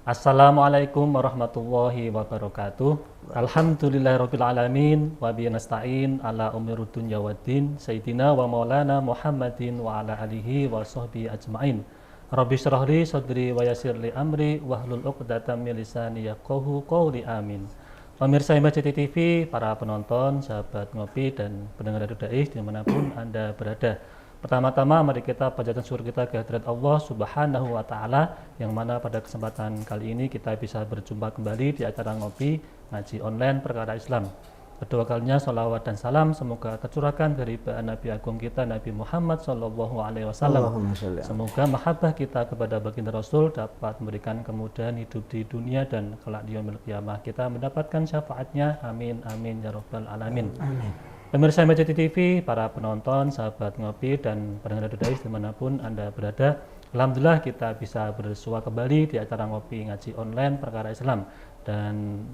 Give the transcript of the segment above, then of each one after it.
Assalamualaikum warahmatullahi wabarakatuh. Alhamdulillahirabbil alamin wa bihi nasta'in ala umuri dunya waddin sayyidina wa maulana Muhammadin wa ala alihi wa sahbihi ajmain. Rabbi shrah li sadri wa yassir li amri wahlul 'uqdatam min lisani yafqahu qawli amin. Pemirsa MCT TV, para penonton, sahabat ngopi dan pendengar Radio Daif dimanapun Anda berada. Pertama-tama mari kita panjatkan syukur kita ke hadirat Allah Subhanahu wa taala yang mana pada kesempatan kali ini kita bisa berjumpa kembali di acara ngopi ngaji online perkara Islam. Kedua kalinya salawat dan salam semoga tercurahkan dari Nabi Agung kita Nabi Muhammad sallallahu alaihi wasallam. Semoga mahabbah kita kepada baginda Rasul dapat memberikan kemudahan hidup di dunia dan kelak di yaumil qiyamah kita mendapatkan syafaatnya. Amin amin ya rabbal alamin. Amin. Pemirsa MCT TV, para penonton, sahabat ngopi dan pendengar Radio Daif dimanapun Anda berada, alhamdulillah kita bisa bersua kembali di acara ngopi ngaji online perkara Islam. Dan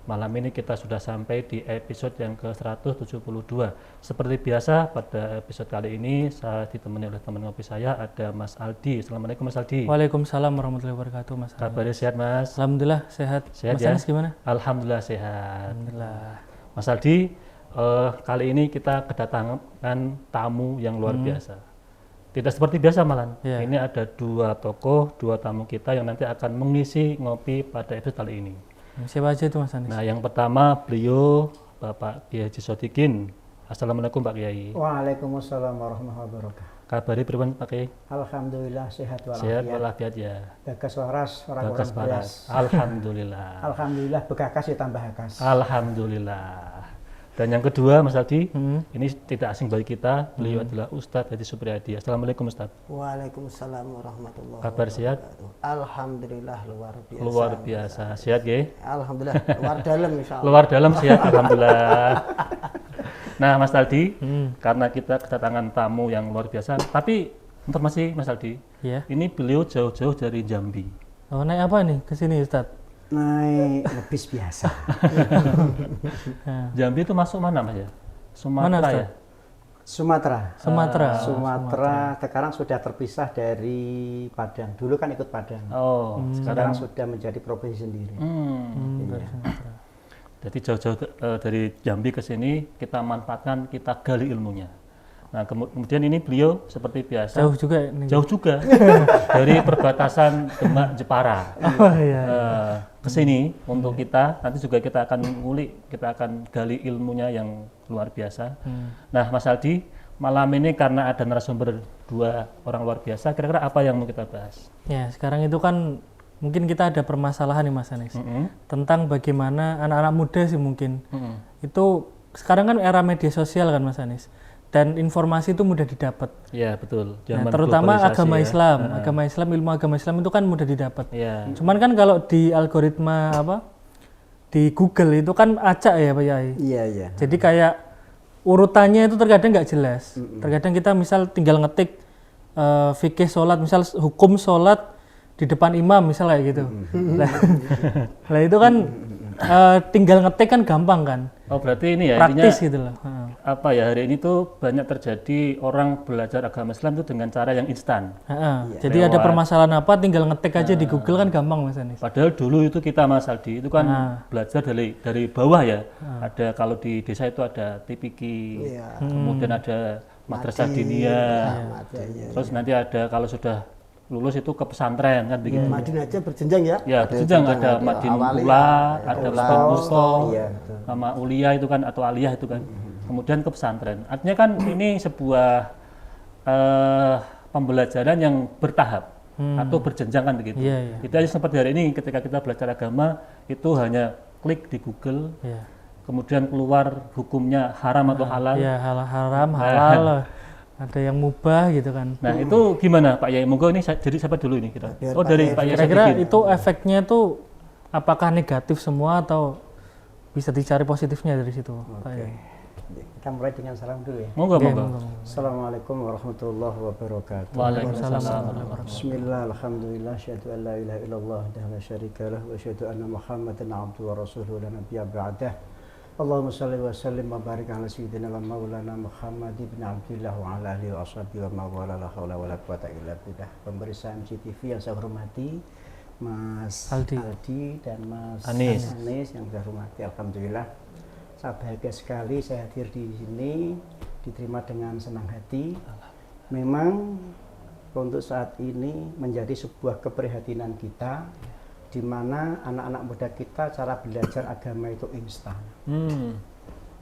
malam ini kita sudah sampai di episode yang ke-172. Seperti biasa pada episode kali ini saya ditemani oleh teman ngopi saya ada Mas Aldi. Assalamualaikum Mas Aldi. Waalaikumsalam warahmatullahi wabarakatuh Mas. Kabarnya sehat Mas? Alhamdulillah sehat. Sehat Mas ya? Anis gimana? Alhamdulillah sehat. Alhamdulillah. Mas Aldi, kali ini kita kedatangan tamu yang luar biasa. Tidak seperti biasa malah. Yeah. Ini ada dua tokoh, dua tamu kita yang nanti akan mengisi ngopi pada episode kali ini. Siapa aja itu Mas Anis? Nah, yang pertama beliau Bapak Kiai Haji Sodikin. Assalamualaikum Pak Kiai. Waalaikumsalam warahmatullahi wabarakatuh. Kabari pripun Pak Kiai? Alhamdulillah sehat walafiat. Sehat walafiat ya. Bagas waras, orang Bagas orang waras. Alhamdulillah. Alhamdulillah begakas ya tambah hakas. Alhamdulillah. Dan yang kedua Mas Aldi, ini tidak asing bagi kita, beliau adalah Ustadz Haji Supriyadi. Assalamualaikum Ustadz. Waalaikumsalam warahmatullahi Kabar sehat? Alhamdulillah luar biasa. Luar biasa. Sehat ya? Alhamdulillah luar dalam insyaallah. Luar dalam sehat alhamdulillah. Nah Mas Aldi, karena kita kedatangan tamu yang luar biasa, tapi informasi Mas Aldi, ini beliau jauh-jauh dari Jambi. Oh, naik apa nih ke sini Ustadz? Naik bis biasa. Jambi itu masuk mana Mas ya? Sumatera Mana, ya? Sumatera. Sumatera. Sekarang sudah terpisah dari Padang. Dulu kan ikut Padang. Oh, Sekarang sudah menjadi provinsi sendiri. Dari Sumatera. Jadi jauh-jauh dari Jambi ke sini kita manfaatkan, kita gali ilmunya. Nah kemudian ini beliau seperti biasa Jauh juga ini. jauh juga dari perbatasan Demak Jepara Oh iya. ke sini untuk kita nanti juga kita akan ngulik, kita akan gali ilmunya yang luar biasa. Nah Mas Aldi, malam ini karena ada narasumber dua orang luar biasa, kira-kira apa yang mau kita bahas? Ya, sekarang itu kan mungkin kita ada permasalahan nih Mas Anis. Tentang bagaimana anak-anak muda sih mungkin. Itu sekarang kan era media sosial kan Mas Anis. Dan informasi itu mudah didapat. Ya betul. Nah, terutama agama Islam, ilmu agama Islam itu kan mudah didapat. Ya. Cuman kan kalau di algoritma di Google itu kan acak ya Pak Yai. Iya. Jadi kayak urutannya itu terkadang nggak jelas. Terkadang kita misal tinggal ngetik fikih sholat, misal hukum sholat di depan imam misal kayak gitu. Lah itu kan tinggal ngetik kan gampang kan. Oh berarti ini ya praktis intinya, gitu loh. Apa ya, hari ini tuh banyak terjadi orang belajar agama Islam itu dengan cara yang instan. Jadi ada permasalahan apa tinggal ngetik aja di Google kan gampang Mas Anis. Padahal dulu itu kita Mas Aldi itu kan belajar dari bawah ya. Ada kalau di desa itu ada TPQ, kemudian ada madrasah diniyah, terus nanti ada kalau sudah lulus itu ke pesantren kan begitu. Madin aja berjenjang ya. Ya berjenjang, ada Madin Ula, ada Ustaz Musto, sama Ulia itu kan atau Aliyah itu kan. Kemudian ke pesantren. Artinya kan ini sebuah pembelajaran yang bertahap atau berjenjang kan begitu. Kita seperti hari ini ketika kita belajar agama itu hanya klik di Google. Kemudian keluar hukumnya haram atau halal. Ya, haram, halal. Ada yang mubah gitu kan. Nah itu gimana Pak Yai? Monggo ini jadi siapa dulu ini kita? Oh dari Pak Yai. Kira-kira itu efeknya tuh apakah negatif semua atau bisa dicari positifnya dari situ Pak Yai? Kita mulai dengan salam dulu ya. Monggo. Assalamualaikum warahmatullahi wabarakatuh. Waalaikumsalam. Bismillah, alhamdulillah, syahadu an la ilaha illallah wahdahu la syarika lah wa syahadu anna Muhammadan abduhu wa rasuluhu la nabiyya ba'dah. Allahumma salli wa sallim wa barik ala sayyidina wa maulana Muhammad ibn Abdullah wa ala alihi wa ashabihi wa mawala la haula wa la quwata illa billah. Pemirsa MCTV yang saya hormati, Mas Aldi. Aldi dan Mas Anis. yang sudah hormati. Alhamdulillah, saya bahagia sekali saya hadir di sini, diterima dengan senang hati. Memang untuk saat ini menjadi sebuah keprihatinan kita, di mana anak-anak muda kita cara belajar agama itu instan.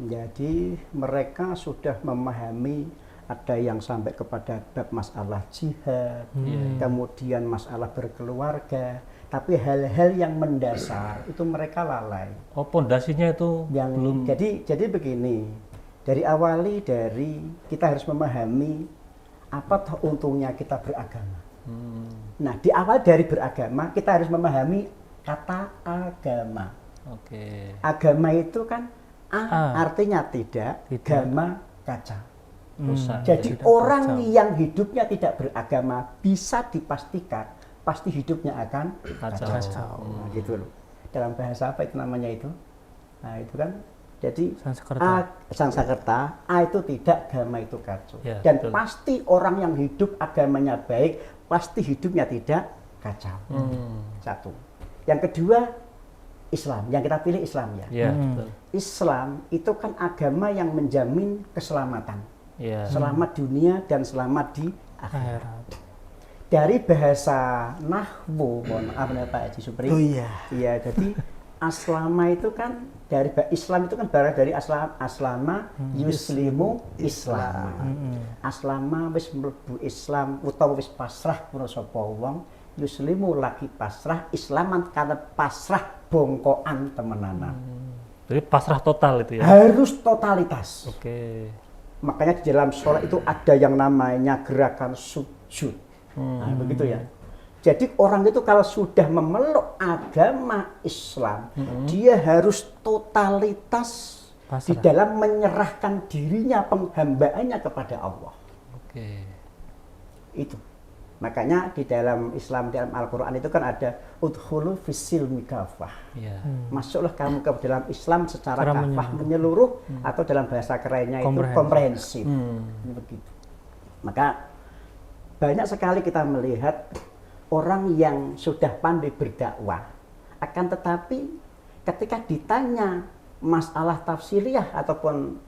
Jadi mereka sudah memahami, ada yang sampai kepada bab masalah jihad, kemudian masalah berkeluarga, tapi hal-hal yang mendasar itu mereka lalai. Oh, pondasinya itu Yang belum. jadi begini, dari kita harus memahami apa toh untungnya kita beragama. Nah, di awal dari beragama kita harus memahami kata agama. Oke. Agama itu kan artinya tidak, gama kaca. Jadi tidak orang kacau. yang hidupnya tidak beragama bisa dipastikan pasti hidupnya akan kacau. Kacau. Nah, gitu loh. Dalam bahasa apa itu namanya itu? Nah, itu kan jadi Sanskerta. Sanskerta, A itu tidak, gama itu kacau. Ya, Dan betul. pasti orang yang hidup agamanya baik, pasti hidupnya tidak kacau. Satu. Yang kedua, Islam. Yang kita pilih Islam ya. Ya, betul. Islam itu kan agama yang menjamin keselamatan. Ya. Selamat dunia dan selamat di akhirat. Akhirat. Dari bahasa nahwu, mohon maaf ya Pak Haji Supri. Oh iya. Iya, jadi aslama itu kan dari Islam itu kan berasal dari aslama yuslimu Islam. Aslama wis mlebu Islam utawa wis pasrah pura sapa wong, yuslimu lagi pasrah, islaman kana pasrah bongkoan temenanan. Jadi pasrah total itu ya. Harus totalitas. Oke. Makanya di dalam sholat itu ada yang namanya gerakan sujud. Nah, begitu ya. Jadi orang itu kalau sudah memeluk agama Islam, dia harus totalitas di Pasrah. dalam menyerahkan dirinya, penghambaannya kepada Allah. Oke. Itu. Makanya di dalam Islam, dalam Al-Quran itu kan ada udkhulu fisilmi kafah. Ya. Masuklah kamu ke dalam Islam secara Secara kafah, menyeluruh, atau dalam bahasa kerennya itu komprehensif. Begitu. Maka banyak sekali kita melihat orang yang sudah pandai berdakwah, akan tetapi ketika ditanya masalah tafsiriyah ataupun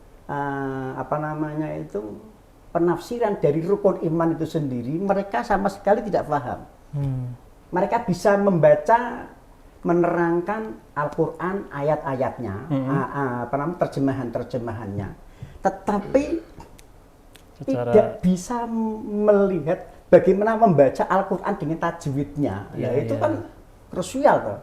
penafsiran dari rukun iman itu sendiri, mereka sama sekali tidak paham. Mereka bisa membaca, menerangkan Al-Quran ayat-ayatnya, terjemahan-terjemahannya, tetapi tidak bisa melihat bagaimana membaca Al-Quran dengan tajwidnya. Itu kan krusial tuh.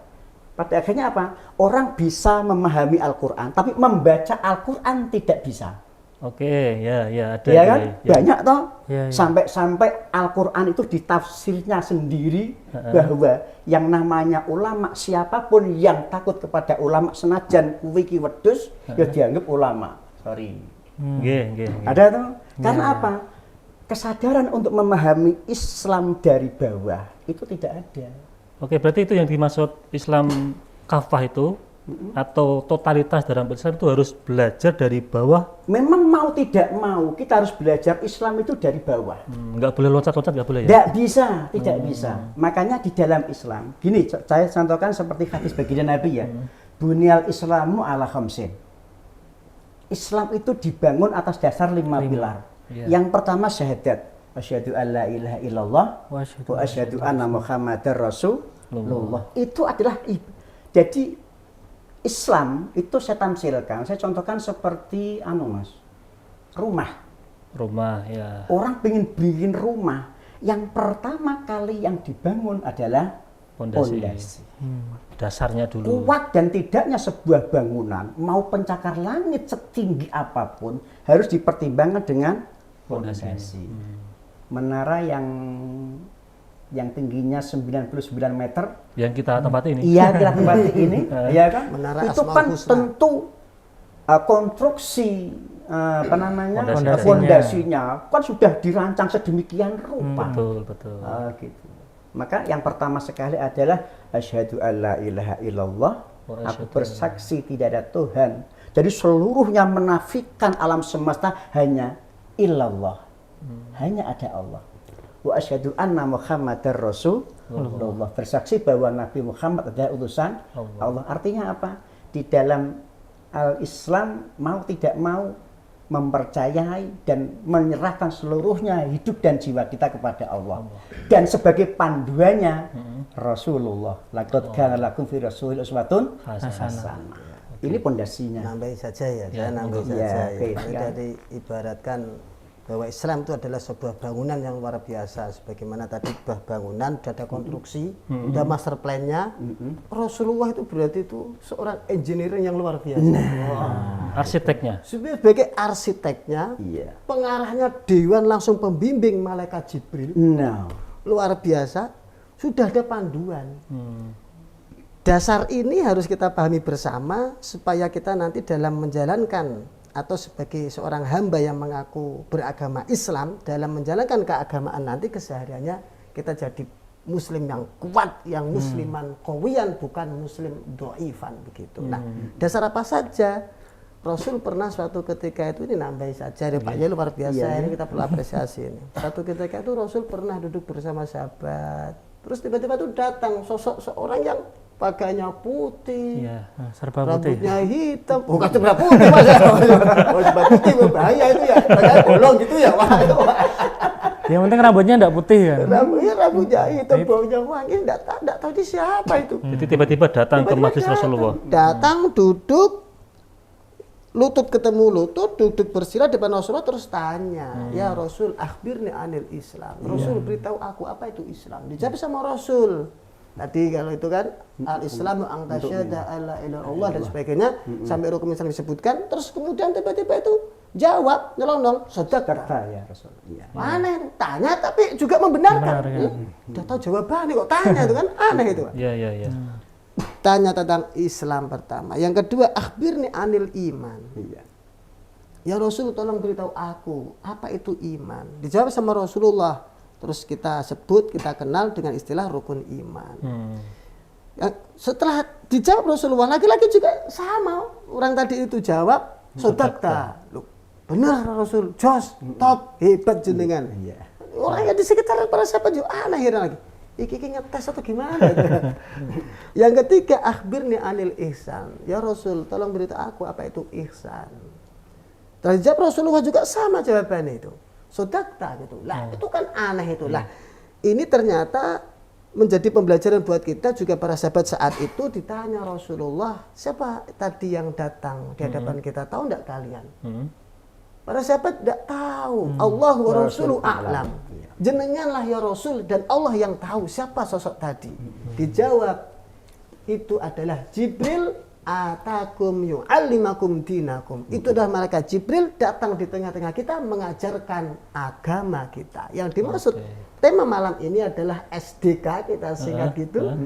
Pada akhirnya apa? Orang bisa memahami Al-Quran, tapi membaca Al-Quran tidak bisa. Oke, ya ada. Ya kan? Ya. Banyak toh. Ya. Sampai Al-Quran itu ditafsirnya sendiri bahwa yang namanya ulama, siapapun yang takut kepada ulama senajan kuwi ki wedhus ya dianggap ulama. Sorry. Nggih. Ada tuh. Karena apa? Kesadaran untuk memahami Islam dari bawah itu tidak ada. Oke, berarti itu yang dimaksud Islam kafah itu atau totalitas dalam Islam itu harus belajar dari bawah. Memang mau tidak mau kita harus belajar Islam itu dari bawah. Nggak boleh loncat-loncat, nggak boleh ya? Tidak bisa, tidak bisa. Makanya di dalam Islam, gini saya contohkan seperti hadis baginda Nabi ya. Bunyal Islamu ala khamsin. Islam itu dibangun atas dasar 5 pilar. Yang pertama syahadat. Asyhadu an la ilaha illallah wa asyhadu anna Muhammadar Rasulullah. Itu adalah jadi Islam itu saya tamsilkan, saya contohkan seperti rumah. Rumah ya. Orang ingin bikin rumah, yang pertama kali yang dibangun adalah fondasi. Dasarnya dulu. Kuat dan tidaknya sebuah bangunan, mau pencakar langit setinggi apapun, harus dipertimbangkan dengan fondasi. Menara yang tingginya 99 meter yang kita tempati ini. Iya, kita tempati ini, ya kan? Menara Itu Asmaul kan Husna. tentu konstruksi fondasinya kan sudah dirancang sedemikian rupa. Betul. Gitu. Maka yang pertama sekali adalah asyhadu alla ilaha illallah, aku bersaksi tidak ada Tuhan. Jadi seluruhnya menafikan alam semesta hanya illallah. Hanya ada Allah. wa asyhadu anna Muhammadar Rasulullah. Bersaksi bahwa Nabi Muhammad adalah utusan Allah. Artinya apa? Di dalam al-Islam mau tidak mau mempercayai dan menyerahkan seluruhnya hidup dan jiwa kita kepada Allah. Dan sebagai panduannya Rasulullah. Laqad kana lakum fi Rasulillah uswatun hasanah. Ini pondasinya. Nambahin saja ya, saya nambahin saja. oke, Ini dari ibaratkan bahwa Islam itu adalah sebuah bangunan yang luar biasa. Sebagaimana tadi bangunan, sudah ada konstruksi, sudah master plan-nya. Rasulullah itu berarti itu seorang engineer yang luar biasa. Arsiteknya. Sebagai arsiteknya, Iya. pengarahnya dewan langsung pembimbing malaikat Jibril. Nah, Luar biasa, sudah ada panduan. Dasar ini harus kita pahami bersama supaya kita nanti dalam menjalankan atau sebagai seorang hamba yang mengaku beragama Islam dalam menjalankan keagamaan nanti kesehariannya kita jadi muslim yang kuat, yang musliman qawiyan, bukan muslim dhaifan begitu. Nah, dasar apa saja? Rasul pernah suatu ketika itu, ini nambahin saja Pak ya, luar biasa, ini kita perlu apresiasi ini. Suatu ketika itu Rasul pernah duduk bersama sahabat. Terus tiba-tiba itu datang sosok seorang yang pakainya putih, Serba putih. rambutnya hitam, bukan serba putih mas ya, oh, serba putih berbahaya itu ya, pakai bolong gitu ya, wah itu. Yang penting rambutnya enggak putih kan. Rambutnya hitam, baunya wangi, enggak tahu dia siapa itu. Jadi tiba-tiba datang ke majlis Rasulullah. Datang duduk, lutut ketemu lutut, duduk bersila depan Rasulullah terus tanya, ya Rasul, akhbirni anil Islam. Rasul beritahu aku apa itu Islam. Dijawab sama Rasul. Tadi kalau itu kan al-Islamu an tasyhada alla ilaha illallah dan sebagainya sampai rukun Islam disebutkan, terus kemudian tiba-tiba itu jawab nyelonong sedekah ya Rasul. Iya. Aneh, tanya tapi juga membenarkan. Udah tahu jawabannya kok tanya itu kan aneh itu. Iya. Tanya tentang Islam pertama. Yang kedua, akhbirni anil iman. Iya. Ya Rasul, tolong beritahu aku apa itu iman. Dijawab sama Rasulullah. Terus kita sebut, kita kenal dengan istilah rukun iman. Setelah dijawab Rasulullah, lagi-lagi juga sama. Orang tadi itu jawab, sodakta. Loh, benar Rasul, jos, top, hebat jenengan. Iya. Orang yang di sekitar para sahabat juga aneh lagi. Iki ngetes atau gimana? Yang ketiga, akhbirni anil ihsan. Ya Rasul, tolong beritahu aku apa itu ihsan. Terjawab Rasulullah juga sama jawabannya itu. Sodakta gitu. Lah, itu kan aneh itu. Lah, ini ternyata menjadi pembelajaran buat kita juga para sahabat saat itu ditanya Rasulullah, siapa tadi yang datang di hadapan kita? Tahu enggak kalian? Para sahabat tidak tahu. Allah wa Rasuluhu a'lam. Jenenganlah ya Rasul dan Allah yang tahu siapa sosok tadi. Dijawab, itu adalah Jibril atakum yu'allimakum dinakum. Itu adalah malaikat Jibril datang di tengah-tengah kita mengajarkan agama kita. Yang dimaksud tema malam ini adalah SDK kita singkat gitu.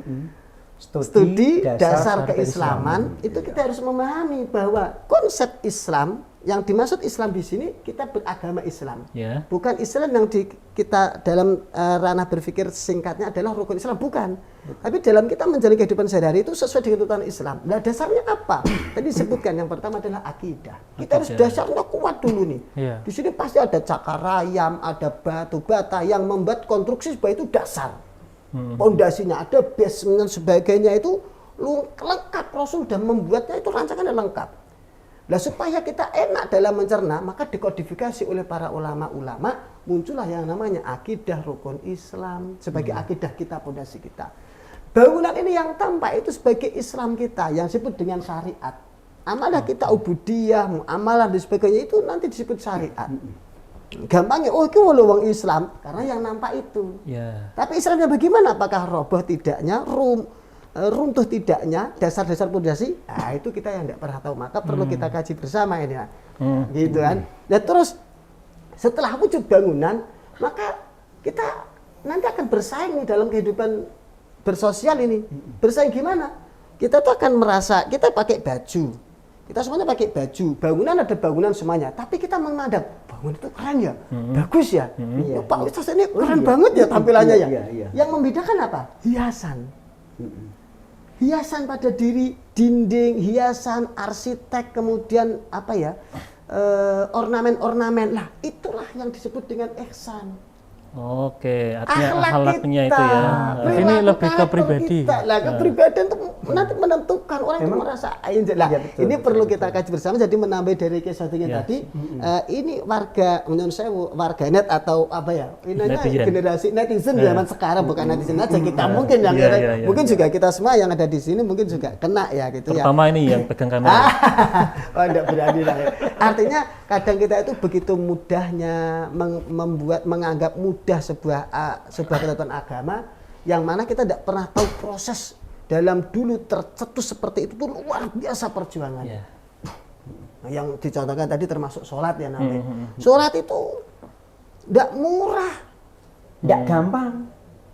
Studi dasar keislaman. Itu kita harus memahami bahwa konsep Islam yang dimaksud Islam di sini kita beragama Islam, bukan Islam yang kita dalam ranah berpikir singkatnya adalah rukun Islam, bukan. Tapi dalam kita menjalani kehidupan sehari-hari itu sesuai dengan tuntunan Islam. Nah dasarnya apa? Tadi disebutkan yang pertama adalah akidah. Kita harus dasarnya kuat dulu nih. Di sini pasti ada cakarayam, ada batu bata yang membuat konstruksi supaya itu dasar. Pondasinya ada, basement dan sebagainya itu lengkap. Rasul sudah membuatnya itu rancangannya lengkap. Nah supaya kita enak dalam mencerna, maka dikodifikasi oleh para ulama-ulama, muncullah yang namanya akidah rukun Islam sebagai akidah kita, pondasi kita. Bangunan ini yang tampak itu sebagai Islam kita yang disebut dengan syariat. Amalah kita ubudiyah, muamalah dan sebagainya itu nanti disebut syariat. Gampangnya, oh itu wong Islam karena yang nampak itu. Tapi Islamnya bagaimana? Apakah roboh tidaknya, runtuh tidaknya, dasar-dasar pondasi, nah itu kita yang tidak pernah tahu, maka perlu kita kaji bersama ini, gitu kan. Dan terus setelah wujud bangunan, maka kita nanti akan bersaing nih dalam kehidupan bersosial ini. Bersaing gimana? Kita tuh akan merasa kita pakai baju, kita semuanya pakai baju, bangunan ada bangunan semuanya, tapi kita memandang bangunan itu keren ya, bagus ya, Pak Ustaz ini keren banget ya tampilannya ya. Yang membedakan apa? Hiasan. Hiasan pada diri, dinding, hiasan, arsitek, kemudian apa ya, ornamen-ornamen. Lah itulah yang disebut dengan ihsan. Oke, artinya Akhlak akhlaknya kita, itu ya. perilaku Ini lebih ke karakter pribadi. kita. Lah, kepribadian itu nanti menentukan orang itu Memang- merasain. Lah, Iya, betul, ini betul, perlu betul. kita kaji bersama. Jadi menambah dari kisah Iya. tadi, ini warga, menurut saya warga net atau apa ya? Ini Netizen. generasi netizen zaman sekarang, bukan netizen aja kita mungkin yang Iya, iya, iya, mungkin iya. juga kita semua yang ada di sini mungkin juga kena ya gitu ya. Terutama ini yang pegang kamera. Oh, enggak berani lah. Artinya kadang kita itu begitu mudahnya menganggap mudah sebuah ketentuan agama yang mana kita tidak pernah tahu proses dalam dulu tercetus seperti itu tuh luar biasa perjuangannya. Iya. Nah, yang dicontohkan tadi termasuk sholat ya nanti. Sholat itu tidak murah, Nggak gampang.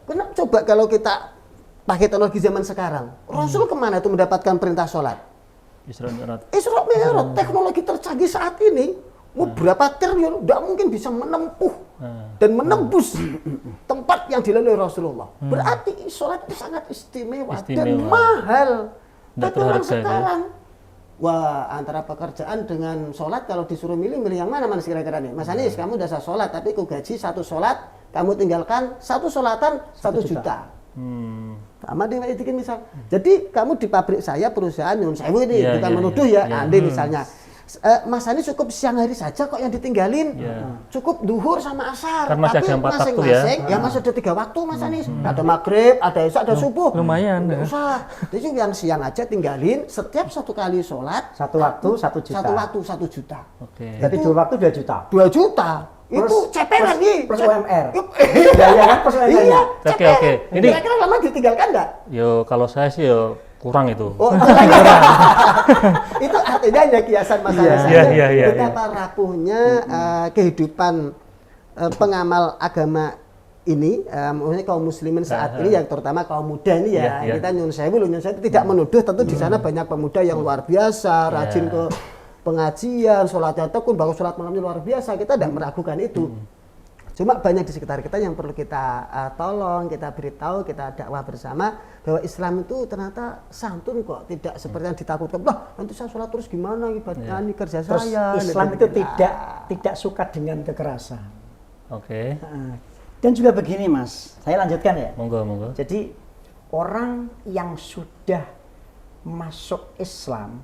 karena coba kalau kita pakai teknologi zaman sekarang, Rasul kemana itu mendapatkan perintah sholat? Isra Mi'raj. Isra Mi'raj, teknologi tercanggih saat ini, mau berapa triliun, tidak mungkin bisa menempuh dan menembus tempat yang dilalui Rasulullah. Berarti sholat itu sangat istimewa, dan Istimewa. mahal. Nggak Tapi orang berharga itu ya. sekarang, wah antara pekerjaan dengan sholat, kalau disuruh milih yang mana Mas kira-kira nih? Mas Anies, kamu udah sholat, tapi ku gaji satu sholat, kamu tinggalkan satu sholatan 1 juta. Sama dengan etikin misal. Jadi kamu di pabrik saya perusahaan Nyun Sewu ini, Iya, bukan iya, menuduh iya. ya, Iya. Andi misalnya. Mas Anies cukup siang hari saja kok yang ditinggalin. Iya. Cukup duhur sama asar. Kan masih tapi ada 4 waktu ya. masing-masing ya masih ada 3 waktu Mas Anies. Ada maghrib, ada isya, ada subuh. lumayan, Nggak ya. usah. Jadi yang siang aja tinggalin setiap 1 kali sholat. Satu waktu 1 juta. Satu waktu 1 juta. Oke. Jadi 2 waktu 2 juta. 2 juta. Itu Plus- ceperan plus- nih. plus Cep- UMR. Yup. Iya, iya kan, plus UMR. Iya, Oke, ceperan. oke. Ini- Kira-kira lama ditinggalkan nggak? Yo kalau saya sih yo kurang itu. Oh, itu artinya hanya kiasan masalah Iya, saja. iya, iya, Betapa rapuhnya kehidupan pengamal agama ini, maksudnya kaum muslimin saat ini, yang terutama kaum muda ini ya. Iya, iya. Kita nyun sewu tidak menuduh, tentu di sana banyak pemuda yang luar biasa, rajin ke pengajian, sholatnya tekun, bahkan sholat malamnya luar biasa. Kita tidak meragukan itu. Cuma banyak di sekitar kita yang perlu kita tolong, kita beritahu, kita dakwah bersama bahwa Islam itu ternyata santun kok, tidak seperti yang ditakutkan. Lah, nanti saya sholat terus gimana ibadah ini kerja Terus saya. Islam gitu. itu tidak suka dengan kekerasan. Oke. Dan juga begini Mas, saya lanjutkan ya. Monggo, monggo. Jadi orang yang sudah masuk Islam,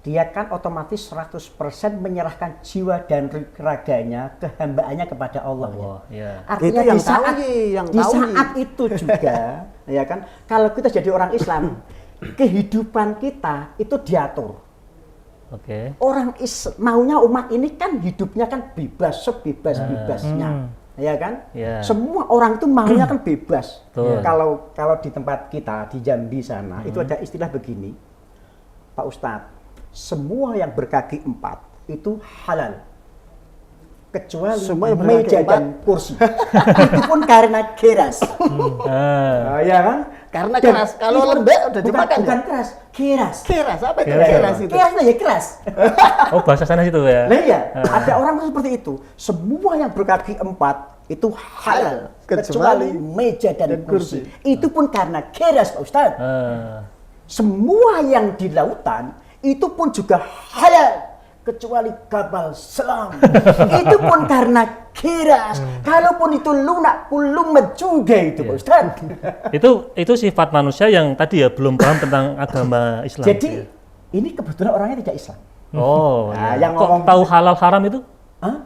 dia kan otomatis 100% menyerahkan jiwa dan raganya, kehambaannya kepada Allah. Allah, ya. Artinya Itu yang di saat, tahu, yang di tahu. saat itu juga, ya kan, kalau kita jadi orang Islam, kehidupan kita itu diatur. Oke. Orang maunya umat ini kan hidupnya kan bebas, sebebas-bebasnya. Ya kan? Ya. Semua orang itu maunya kan bebas. Betul. Kalau di tempat kita di Jambi sana itu ada istilah begini, Pak Ustadz, semua yang berkaki 4 itu halal, kecuali Semua yang berkaki meja 4? dan kursi. Itu pun karena keras. Ya kan? Karena Dan keras. Kalau itu lembek udah dimakan bukan ya? keras, keras. Keras apa itu? Keras. Keras itu. Keras ya keras. Oh bahasa sana situ ya. Nah iya, ada orang seperti itu. Semua yang berkaki 4 itu halal, kecuali meja dan kursi. Itu pun karena keras, Pak Ustadz. Semua yang di lautan itu pun juga halal, kecuali kapal selam. Itu pun karena keras. Kalaupun itu lunak, kulum juga itu, Pak Ustadz. Itu sifat manusia yang tadi ya belum paham tentang agama Islam. Jadi ini kebetulan orangnya tidak Islam. Oh, Nah, ya. yang Kok ngomong- tahu halal haram itu? Hah?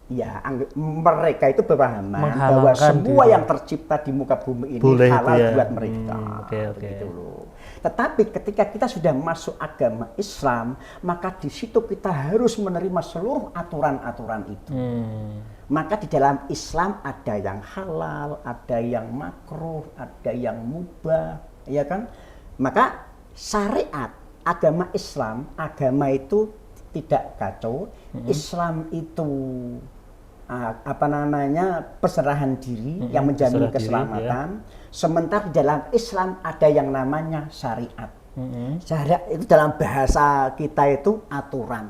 Ya, mereka itu berpahaman bahwa Menghalalkan semua diri. yang tercipta di muka bumi ini Boleh itu halal ya. buat mereka. Oke. Begitu loh. Tetapi ketika kita sudah masuk agama Islam, maka di situ kita harus menerima seluruh aturan-aturan itu. Maka di dalam Islam ada yang halal, ada yang makruh, ada yang mubah, ya kan? Maka syariat agama Islam, agama itu tidak kacau. Islam itu perserahan diri yang menjamin Perserahan diri, keselamatan. Sementara di dalam Islam ada yang namanya syariat. Syariat itu dalam bahasa kita itu aturan.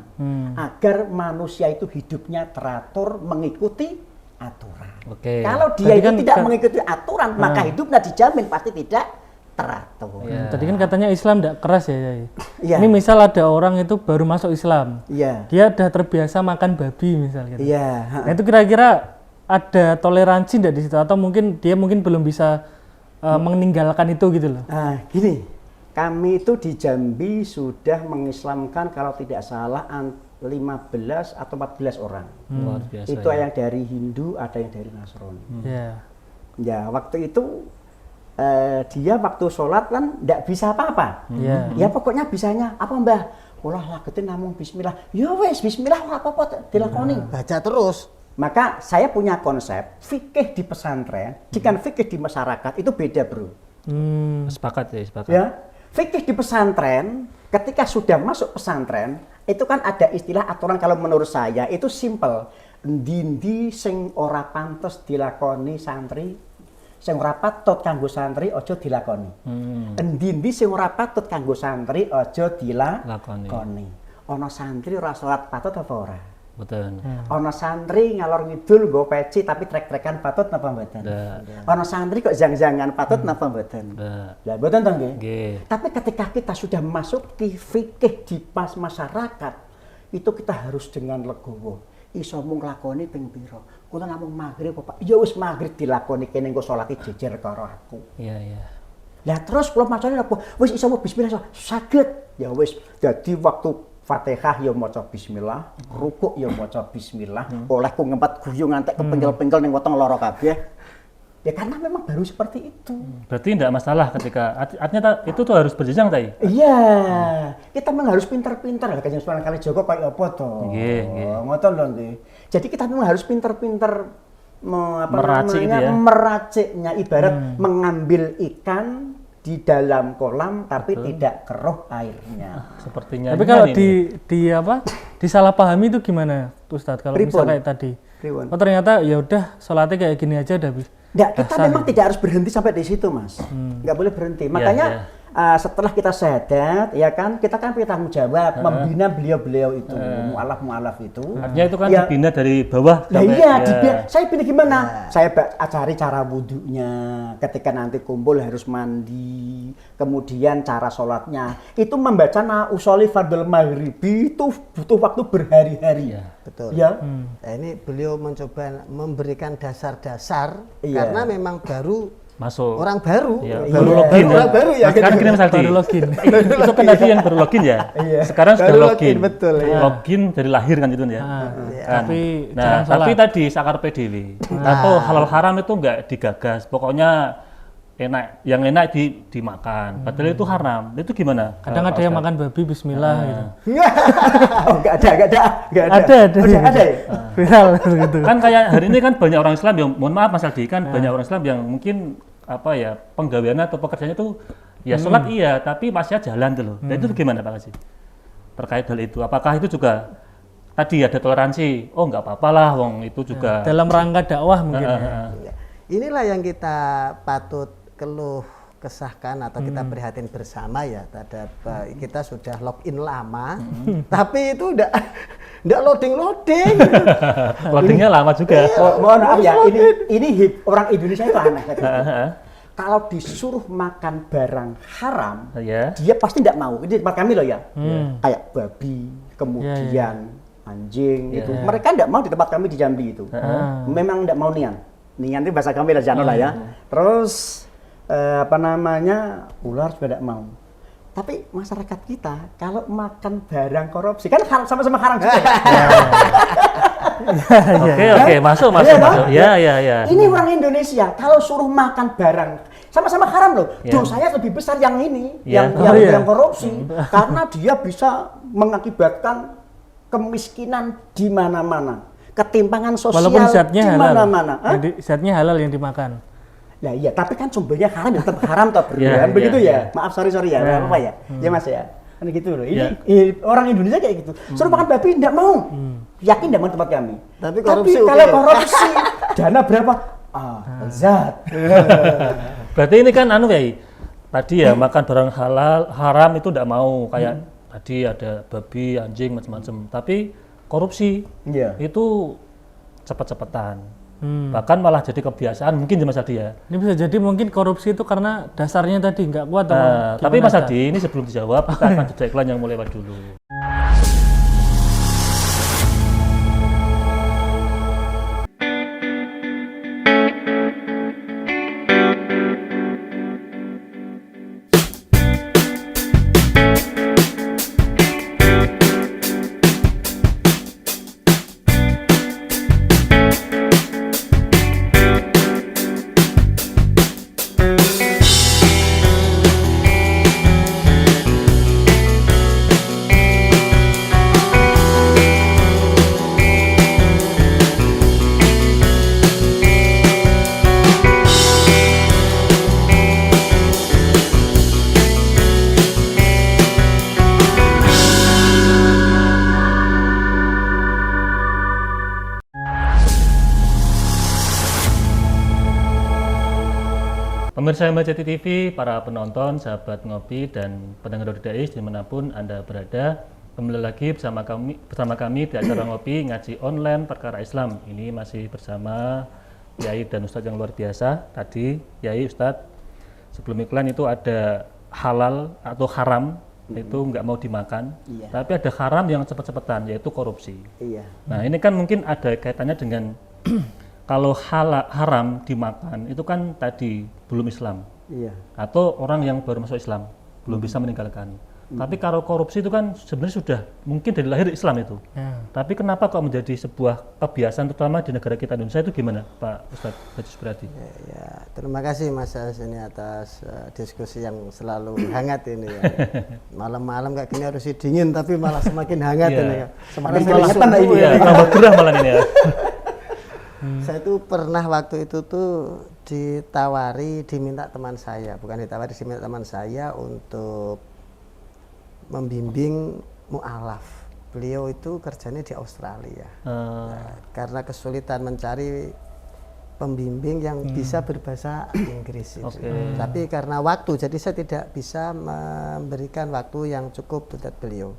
Agar manusia itu hidupnya teratur mengikuti aturan. Oke. Kalau dia Tadi itu kan tidak mengikuti aturan, maka hidupnya dijamin pasti tidak teratur. Ya. Tadi kan katanya Islam tidak keras ya. Yai? Iya. Ini misal ada orang itu baru masuk Islam, Iya. dia udah terbiasa makan babi misal gitu. Iya. Nah itu kira-kira ada toleransi enggak di situ atau mungkin dia belum bisa meninggalkan itu gitu loh. Gini, kami itu di Jambi sudah mengislamkan kalau tidak salah 15 atau 14 orang. Luar biasa. Itu ya. yang dari Hindu, ada yang dari Nasrani. Ya. Ya, waktu itu dia waktu sholat kan tidak bisa apa-apa. Iya. Ya pokoknya bisanya apa Mbah? Ulah lagetin namung bismillah. Ya wes bismillah ora apa-apa dilakoni. Baca terus. Maka saya punya konsep fikih di pesantren, jika fikih di masyarakat itu beda, Bro. Sepakat ya, sepakat. Ya, fikih di pesantren ketika sudah masuk pesantren itu kan ada istilah aturan kalau menurut saya itu simple. Ndi sing ora pantes dilakoni santri, sing ora patut kanggo santri aja dilakoni. Ndi sing ora patut kanggo santri aja dilakoni. Ana santri ora salat patut apa ora? Betul. Ana santri ngalor ngidul nggo peci tapi trek-trekan patut napa mboten? Ana santri kok jang-jangan patut napa mboten? Lah mboten to nggih? Nggih. Tapi ketika kita sudah masuk di fikih di pas masyarakat, itu kita harus dengan legowo. Iso mung lakoni ping pira? Kula namung maghrib apa Pak? Ya wis maghrib dilakoni kene engko salate jejer karo aku. Iya, iya. Lah terus kula macane apa? Wis iso bismillah saged. Ya wis dadi waktu Fatihah ya maca bismillah, rukuk ya maca bismillah, olehku ngempet guyung ngantek kepengkel-pengkel ning weteng lara kabeh. Ya karena memang baru seperti itu. Berarti tidak masalah ketika artinya itu tuh harus berjenjang tadi. Iya, kita memang harus pinter-pinter. Lah Kanjeng Sunan Kalijaga koyo apa to? Nggih, nggih. Ngoten lho nggih. Jadi kita memang harus pinter-pinter Meracik itu ya. meraciknya ibarat mengambil ikan di dalam kolam tapi tidak keruh airnya. Sepertinya. Tapi kalau disalahpahami itu gimana, Ustadz? Kalau Pripun? misalnya kayak tadi, Pripun? oh ternyata ya udah sholatnya kayak gini aja udah bisa. Nggak, kita memang tidak harus berhenti sampai di situ, Mas. Nggak boleh berhenti. Makanya setelah kita syahadat, ya kan, kita kan punya tanggung jawab membina beliau-beliau itu, mu'alaf itu. Artinya itu kan Ya. dibina dari bawah. Nah sampai- iya, ya. saya pilih gimana? Saya cari cara wudhunya, ketika nanti kumpul harus mandi, kemudian cara sholatnya. Itu membaca usolli fardhul maghribi itu butuh waktu berhari-hari. Iya. Betul. Ya. Nah, ini beliau mencoba memberikan dasar-dasar Iya. karena memang baru Masuk. orang baru. Iya, Iya. baru login ya. Orang baru ya, Nah, sekarang gitu. gini Mas Aldi. Baru login. Itu kan tadi yang baru login ya. Iya. Sekarang sudah Baru login. login, betul, iya. Login dari lahir kan itu ya. Tapi Nah, jarang sholat. tapi tadi sakar PDW. Atau halal haram itu enggak digagas. Pokoknya enak, yang enak dimakan. Padahal itu haram. Itu gimana? Kadang ada yang makan babi Bismillah gitu. Oh, nggak ada. Ada. Oh, nggak ada ya? Viral gitu. Kan kayak hari ini kan banyak orang Islam yang, mohon maaf Mas Aldi, kan banyak orang Islam yang mungkin apa ya, penggaweannya atau pekerjaannya itu ya sholat iya, tapi masih jalan tuh loh. Dan itu gimana Pak Haji? Terkait hal itu, apakah itu juga tadi ada toleransi? Oh nggak apa-apa lah, wong itu juga. Dalam rangka dakwah mungkin ya. Ya. Inilah yang kita patut keluh kesahkan atau kita prihatin bersama ya terhadap kita sudah login lama, tapi itu enggak loading. Loadingnya lama juga. Mohon maaf ya, ini orang Indonesia itu aneh. Kalau disuruh makan barang haram, Ya. dia pasti tidak mau. Ini tempat kami loh ya, kayak babi, kemudian anjing itu. Mereka tidak mau di tempat kami di Jambi itu. Memang tidak mau nian. Nian itu bahasa kami lah ya. Terus ular juga tidak mau. Tapi masyarakat kita kalau makan barang korupsi kan sama-sama haram juga. Oke, masuk. Ya. Ini orang Indonesia kalau suruh makan barang sama-sama haram loh. Dosanya lebih besar yang ini, yang korupsi, karena dia bisa mengakibatkan kemiskinan di mana-mana, ketimpangan sosial Walaupun zatnya di halal. mana-mana. Jadi zatnya halal yang dimakan. Lah iya, tapi kan sumbernya haram ya tetap haram toh bro. Iya, Kan begitu iya, ya. Maaf sorry ya, nggak apa-apa ya. Ya Mas ya. Kan gitu loh. Ini Iya. orang Indonesia kayak gitu. Suruh makan babi enggak mau. Yakin enggak mau tempat kami. Tapi korupsi kalau oke. korupsi dana berapa? Zat. Berarti ini kan tadi ya makan barang halal haram itu tidak mau, kayak tadi ada babi, anjing, macam-macam. Tapi korupsi Iya. itu cepet-cepetan. Bahkan malah jadi kebiasaan mungkin Mas Aldi ya. Ini bisa jadi mungkin korupsi itu karena dasarnya tadi nggak kuat. atau Tapi gimana, Mas Ustadz? Aldi ini sebelum dijawab kita akan jeda iklan yang mulai dulu. Pemirsa Majati TV, para penonton, sahabat ngopi, dan pendengar Radio Dais dimanapun Anda berada, kembali lagi bersama kami di acara ngopi ngaji online perkara Islam. Ini masih bersama Yai dan Ustadz yang luar biasa. Tadi Yai, Ustadz, sebelum iklan itu ada halal atau haram, itu nggak mau dimakan. Iya. Tapi ada haram yang cepet-cepetan, yaitu korupsi. Iya. Nah ini kan mungkin ada kaitannya dengan kalau haram dimakan itu kan tadi belum Islam, Iya. atau orang yang baru masuk Islam belum bisa meninggalkan. Tapi kalau korupsi itu kan sebenarnya sudah mungkin dari lahir Islam itu. Ya. Tapi kenapa kok menjadi sebuah kebiasaan terutama di negara kita Indonesia itu gimana, Pak Ustadz Haji Supriyadi? Ya, terima kasih Mas As ini atas diskusi yang selalu hangat ini ya. Malam-malam kayak gini harus dingin tapi malah semakin hangat Iya. ini ya. Semakin Malah keringetan subuh ini Ya, tambah gerah malah ini ya. Saya tuh pernah waktu itu tuh diminta teman saya, bukan ditawari, diminta teman saya untuk membimbing mu'alaf. Beliau itu kerjanya di Australia. Karena kesulitan mencari pembimbing yang bisa berbahasa Inggris itu. Tapi karena waktu, jadi saya tidak bisa memberikan waktu yang cukup buat beliau.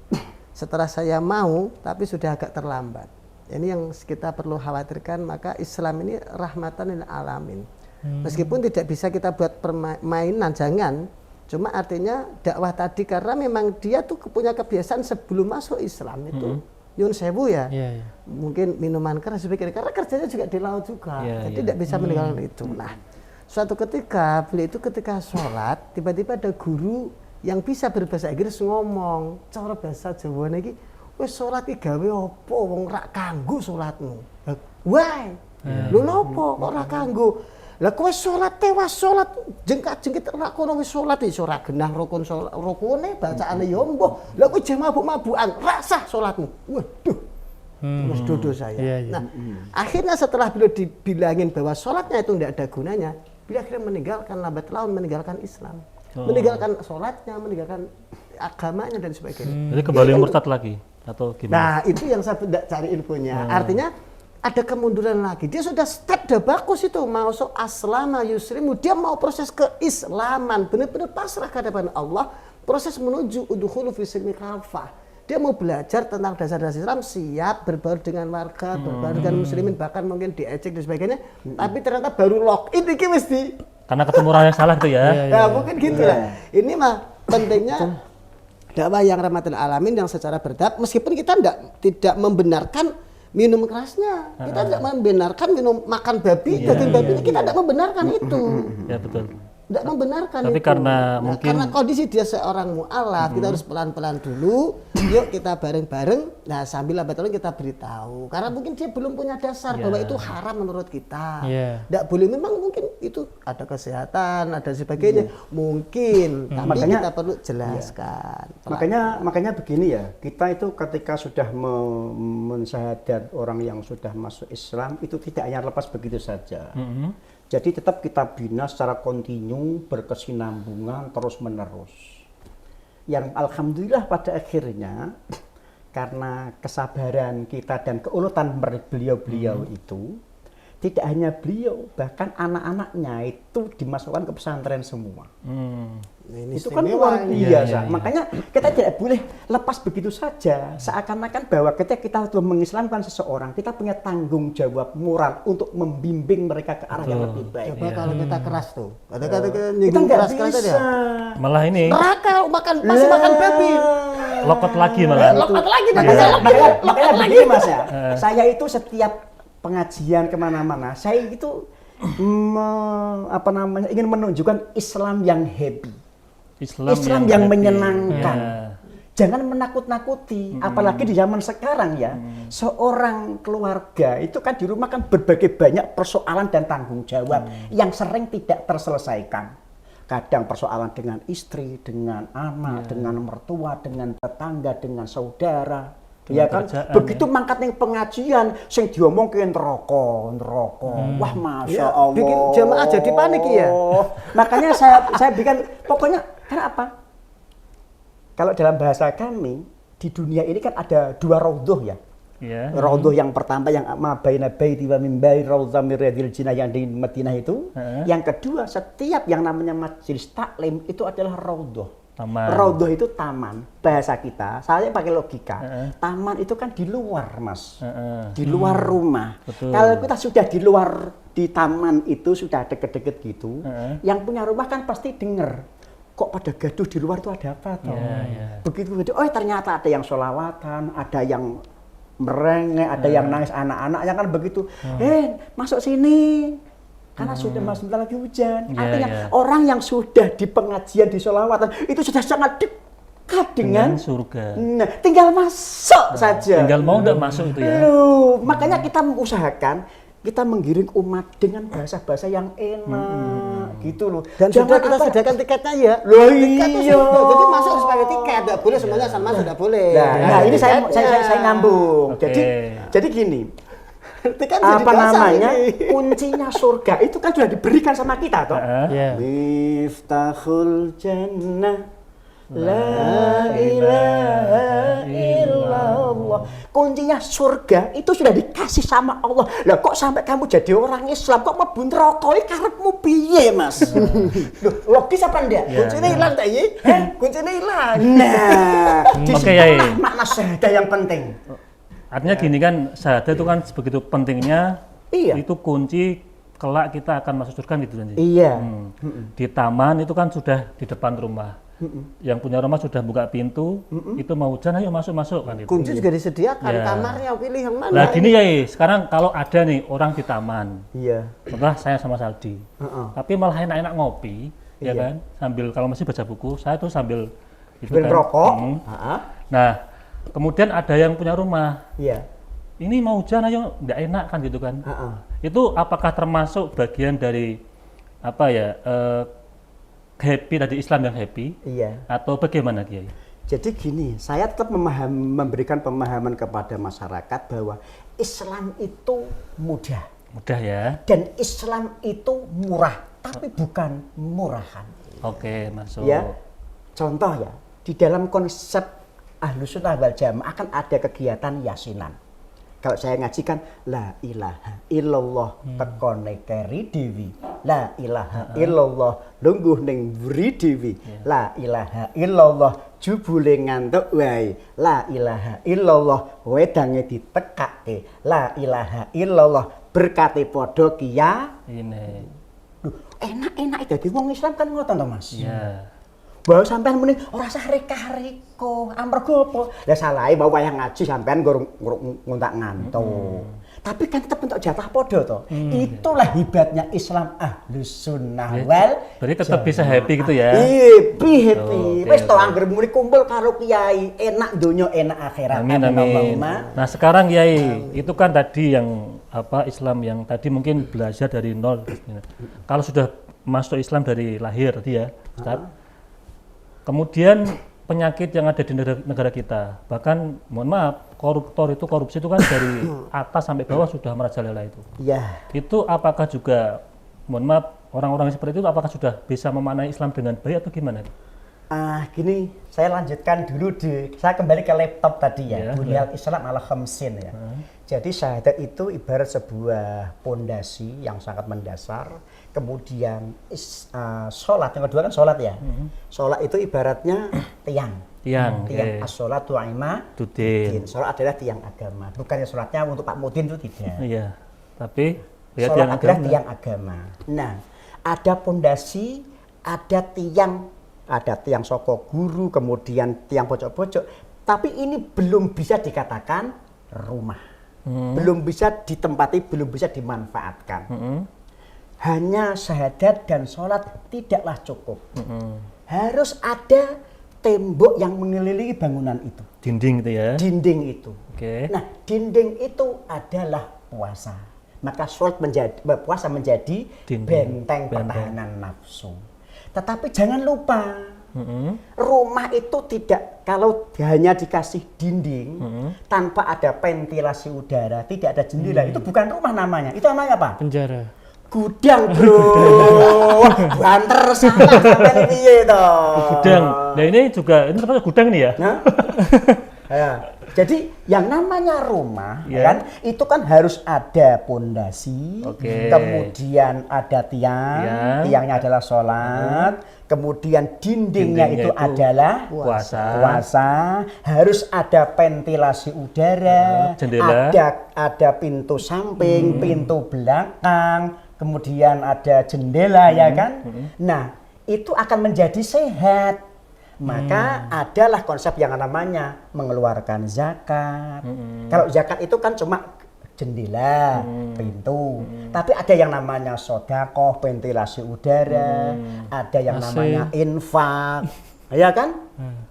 Setelah saya mau, tapi sudah agak terlambat. Ini yang kita perlu khawatirkan, maka Islam ini rahmatan lil alamin. Meskipun tidak bisa kita buat permainan, jangan. Cuma artinya dakwah tadi, karena memang dia tuh punya kebiasaan sebelum masuk Islam itu nyun sewu ya. Iya, iya. Mungkin minuman keras sebagainya, karena kerjanya juga di laut juga. Jadi tidak bisa meninggalkan itu. Nah, suatu ketika beliau itu ketika sholat, tiba-tiba ada guru yang bisa berbahasa Inggris ngomong cara bahasa Jawa niki, wis sholat iki gawe apa wong rak kanggo sholatmu. Why? Lho napa kok ora kanggo? Lah kowe sholat tewas sholat jengkat-jengkit rak kono wis sholat iki ora genah rukun sholat rukune bacaane ya mbah. Lah kowe jeng mabuk-mabukan ra sah sholatmu. Waduh. Terus dodo saya. Iya, iya. Nah, akhirnya setelah beliau dibilangin bahwa sholatnya itu tidak ada gunanya, beliau akhirnya meninggalkan lambat laun, meninggalkan Islam, meninggalkan sholatnya, meninggalkan agamanya dan sebagainya. Jadi kembali murtad lagi atau gimana? Nah, itu yang saya tidak cari infonya. Artinya ada kemunduran lagi. Dia sudah step dah bagus itu, masuk aslama yusrimu, dia mau proses keislaman, benar-benar pasrah ke hadapan Allah, proses menuju udkhulu fi silmi kafah. Dia mau belajar tentang dasar-dasar Islam, siap berbaur dengan warga, berbaur dengan muslimin, bahkan mungkin diejek dan sebagainya. Tapi ternyata baru login iki mesti. Karena ketemu orang yang salah itu ya. Ya, mungkin gitu lah. Ini mah pentingnya dakwah yang rahmatul alamin yang secara berdap, meskipun kita tidak membenarkan minum kerasnya, kita tidak membenarkan minum makan babi, daging babi, kita tidak membenarkan itu. Ya betul. Tidak membenarkan Tapi itu. karena mungkin karena kondisi dia seorang mu'alaf, kita harus pelan-pelan dulu. Yuk kita bareng-bareng. Nah, sambil lambat laun kita beritahu. Karena mungkin dia belum punya dasar bahwa itu haram menurut kita. Tidak boleh, memang mungkin itu ada kesehatan, ada sebagainya. Mungkin, tapi Makanya, kita perlu jelaskan. Makanya begini ya, kita itu ketika sudah mensyahadat orang yang sudah masuk Islam itu tidak hanya lepas begitu saja. Jadi tetap kita bina secara kontinu, berkesinambungan terus-menerus. Yang alhamdulillah pada akhirnya karena kesabaran kita dan keuletan beliau-beliau itu, tidak hanya beliau, bahkan anak-anaknya itu dimasukkan ke pesantren semua. Ini Itu kan istimewa luar ini. biasa. Makanya kita tidak boleh lepas begitu saja. Seakan-akan bahwa ketika kita sudah mengislamkan seseorang, kita punya tanggung jawab moral untuk membimbing mereka ke arah yang lebih baik. Coba kalau kita keras tuh, kata-kata kita Kita nyinggung nggak keras-keras bisa. aja. Malah ini Neraka masih makan babi. lokot lagi malah. Lokot lagi Makanya begini Mas ya, saya itu setiap pengajian kemana-mana, saya itu ingin menunjukkan Islam yang happy. Islam yang happy. menyenangkan. Ya. Jangan menakut-nakuti, apalagi di zaman sekarang ya. Seorang keluarga itu kan di rumah kan berbagai banyak persoalan dan tanggung jawab yang sering tidak terselesaikan. Kadang persoalan dengan istri, dengan anak, dengan mertua, dengan tetangga, dengan saudara. Ya kan, kerjaan, begitu mangkat ning pengajian, sing diomongke neraka. Wah, masya Allah. bikin jamaah jadi panik ya. Makanya saya bikin, pokoknya karena apa? Kalau dalam bahasa kami di dunia ini kan ada dua raudhah ya. Iya. Raudhah yang pertama yang ma baina baiti wa mimbai raudhah min riyadil jinnah yang di Madinah itu. Yang kedua, setiap yang namanya majelis taklim itu adalah raudhah. Taman. Raudhah itu taman. Bahasa kita, saya pakai logika. Taman itu kan di luar, Mas. Di luar rumah. Betul. Kalau kita sudah di luar di taman itu sudah deket-deket gitu, yang punya rumah kan pasti denger. Kok pada gaduh di luar itu ada apa toh? Begitu, oh ternyata ada yang sholawatan, ada yang merengek, ada yang nangis anak-anaknya kan begitu. Masuk sini. Karena sudah sebentar lagi hujan. Artinya orang yang sudah di pengajian di sholawatan itu sudah sangat dekat dengan surga. Nah, tinggal masuk saja. Tinggal mau nggak masuk itu ya. Loh, makanya kita mengusahakan kita menggiring umat dengan bahasa-bahasa yang enak gitu loh. Dan sudah kita sediakan tiketnya ya. Loh Tiket itu iya. sudah. Jadi masuk harus pakai tiket, tidak boleh semuanya sama sudah boleh. Nah, ini saya nyambung. Oke. Jadi gini. Tiket Apa namanya? Kuncinya surga itu kan sudah diberikan sama kita toh. Iya. Miftahul jannah la ilaha illallah. Kuncinya surga itu sudah dikasih sama Allah. Lah kok sampai kamu jadi orang Islam kok mlebu neraka iki karepmu piye, Mas? Loh, logis apa ndak? Kuncinya hilang tak iki? Kuncinya hilang. Nah, disitulah makna syahadah yang penting. Artinya gini kan, syahadat itu kan begitu pentingnya. Iya. Itu kunci kelak kita akan masuk surga gitu kan. Iya. Di taman itu kan sudah di depan rumah. Yang punya rumah sudah buka pintu, itu mau hujan ayo masuk kan itu. Kunci juga disediakan, Ya. kamarnya pilih yang mana. Nah gini ya, sekarang kalau ada nih orang di taman, Iya. setelah saya sama Saldi, tapi malah enak-enak ngopi, ya kan, sambil kalau masih baca buku, saya tuh sambil itu kan, Merokok. Nah, kemudian ada yang punya rumah, Iya. ini mau hujan ayo, nggak enak kan gitu kan. Itu apakah termasuk bagian dari apa ya, happy tadi Islam yang happy, Iya. atau bagaimana Kiai? Jadi gini, saya tetap memberikan pemahaman kepada masyarakat bahwa Islam itu mudah Mudah ya. dan Islam itu murah, tapi bukan murahan. Oke, masuk. Ya, contoh ya, di dalam konsep Ahlus Sunnah wal Jamaah akan ada kegiatan yasinan. Kalau saya ngajikan la ilaha illallah tekone keri dewi, la ilaha illallah lungguh ning mburi dewi, la ilaha illallah jubule ngantuk wae, la ilaha illallah wedange ditekake, la ilaha illallah berkate padha kiya. Ini. Enak-enak dadi wong Islam kan ngoten to, Mas. Ya. Bahwa sampean muni ora sah reka-reka, amarga apa? Lah salahe bahwa wayang ngaji sampean nguntak ngantuk. Tapi kan tetep entuk jatah padha to. Itulah hebatnya Islam Ahlus Sunnah wal. Berarti tetap bisa happy gitu ya. Happy. Oke, Wis to anggere muni kumpul karo kiai, enak donya, enak akhirat. Amin amin. Nah sekarang Kiai, itu kan tadi yang apa Islam yang tadi mungkin belajar dari nol. Kalau sudah masuk Islam dari lahir tadi ya, Ustaz. Kemudian penyakit yang ada di negara kita, bahkan mohon maaf, korupsi itu kan dari atas sampai bawah sudah merajalela itu. Iya. Itu apakah juga, mohon maaf, orang-orang seperti itu apakah sudah bisa memaknai Islam dengan baik atau gimana? Gini, saya lanjutkan dulu saya kembali ke laptop tadi ya, Ya, Bunyal Islam ala khamsin ya. Jadi syahadat itu ibarat sebuah pondasi yang sangat mendasar. Kemudian sholat, yang kedua kan sholat ya. Sholat itu ibaratnya tiang. Tiang. As-sholatu Tudin. Sholat adalah tiang agama. Bukannya sholatnya untuk Pak Mudin itu tidak. Iya. Tapi ya, Sholat adalah tiang agama. Nah, ada pondasi, ada tiang soko guru, kemudian tiang pojok-pojok. Tapi ini belum bisa dikatakan rumah. Belum bisa ditempati, belum bisa dimanfaatkan. Hanya syahadat dan sholat tidaklah cukup. Harus ada tembok yang mengelilingi bangunan itu. Dinding gitu ya. Dinding itu. Oke. Nah, dinding itu adalah puasa. Maka puasa menjadi benteng pertahanan nafsu. Tetapi jangan lupa, rumah itu tidak, kalau hanya dikasih dinding tanpa ada ventilasi udara, tidak ada jendela, itu bukan rumah namanya. Itu namanya apa? Penjara. Gudang, bro. Banter salah sampai piye toh. Gudang. Nah ini juga, ini termasuk gudang nih ya? Ya, jadi yang namanya rumah Ya. kan itu kan harus ada pondasi, Oke. kemudian ada tiang, tiangnya adalah sholat, kemudian dindingnya itu adalah puasa, harus ada ventilasi udara, jendela. ada pintu samping, pintu belakang, kemudian ada jendela ya kan. Nah, itu akan menjadi sehat. Maka adalah konsep yang namanya mengeluarkan zakat. Kalau zakat itu kan cuma jendela, pintu. Tapi ada yang namanya sodakoh, ventilasi udara, ada yang namanya infak, ya kan?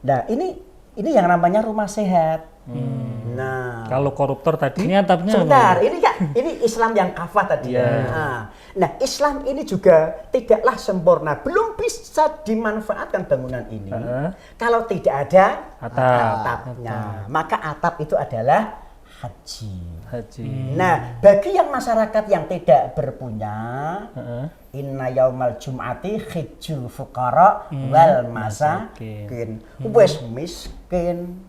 Nah ini yang namanya rumah sehat. Nah, Kalau koruptor tadi, Ini atapnya sebentar, apa? ini Islam yang kafah tadi. Iya. Nah, Islam ini juga tidaklah sempurna, belum bisa dimanfaatkan bangunan ini kalau tidak ada atapnya. Maka atap itu adalah haji. Nah, bagi yang masyarakat yang tidak berpunya, inna yaumal jum'ati khijjul fuqara wal masakin. Wes miskin,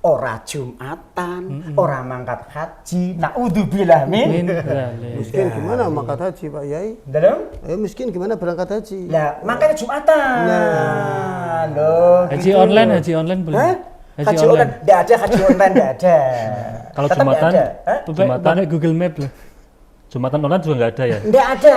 ora jumatan, ora mangkat haji. Naudzubillah min. Miskin gimana mangkat haji Pak Yai? Dalam? Miskin gimana berangkat haji? Lah, makanya jumatan. Nah. Loh, Haji gitu. online belum? Hah? Haji online? Nggak ada, haji online nggak ada. Kalau Tetap nggak Jumatan? ada. Hah? Pakai Google Map loh. Jumatan online juga nggak ada ya? Nggak ada.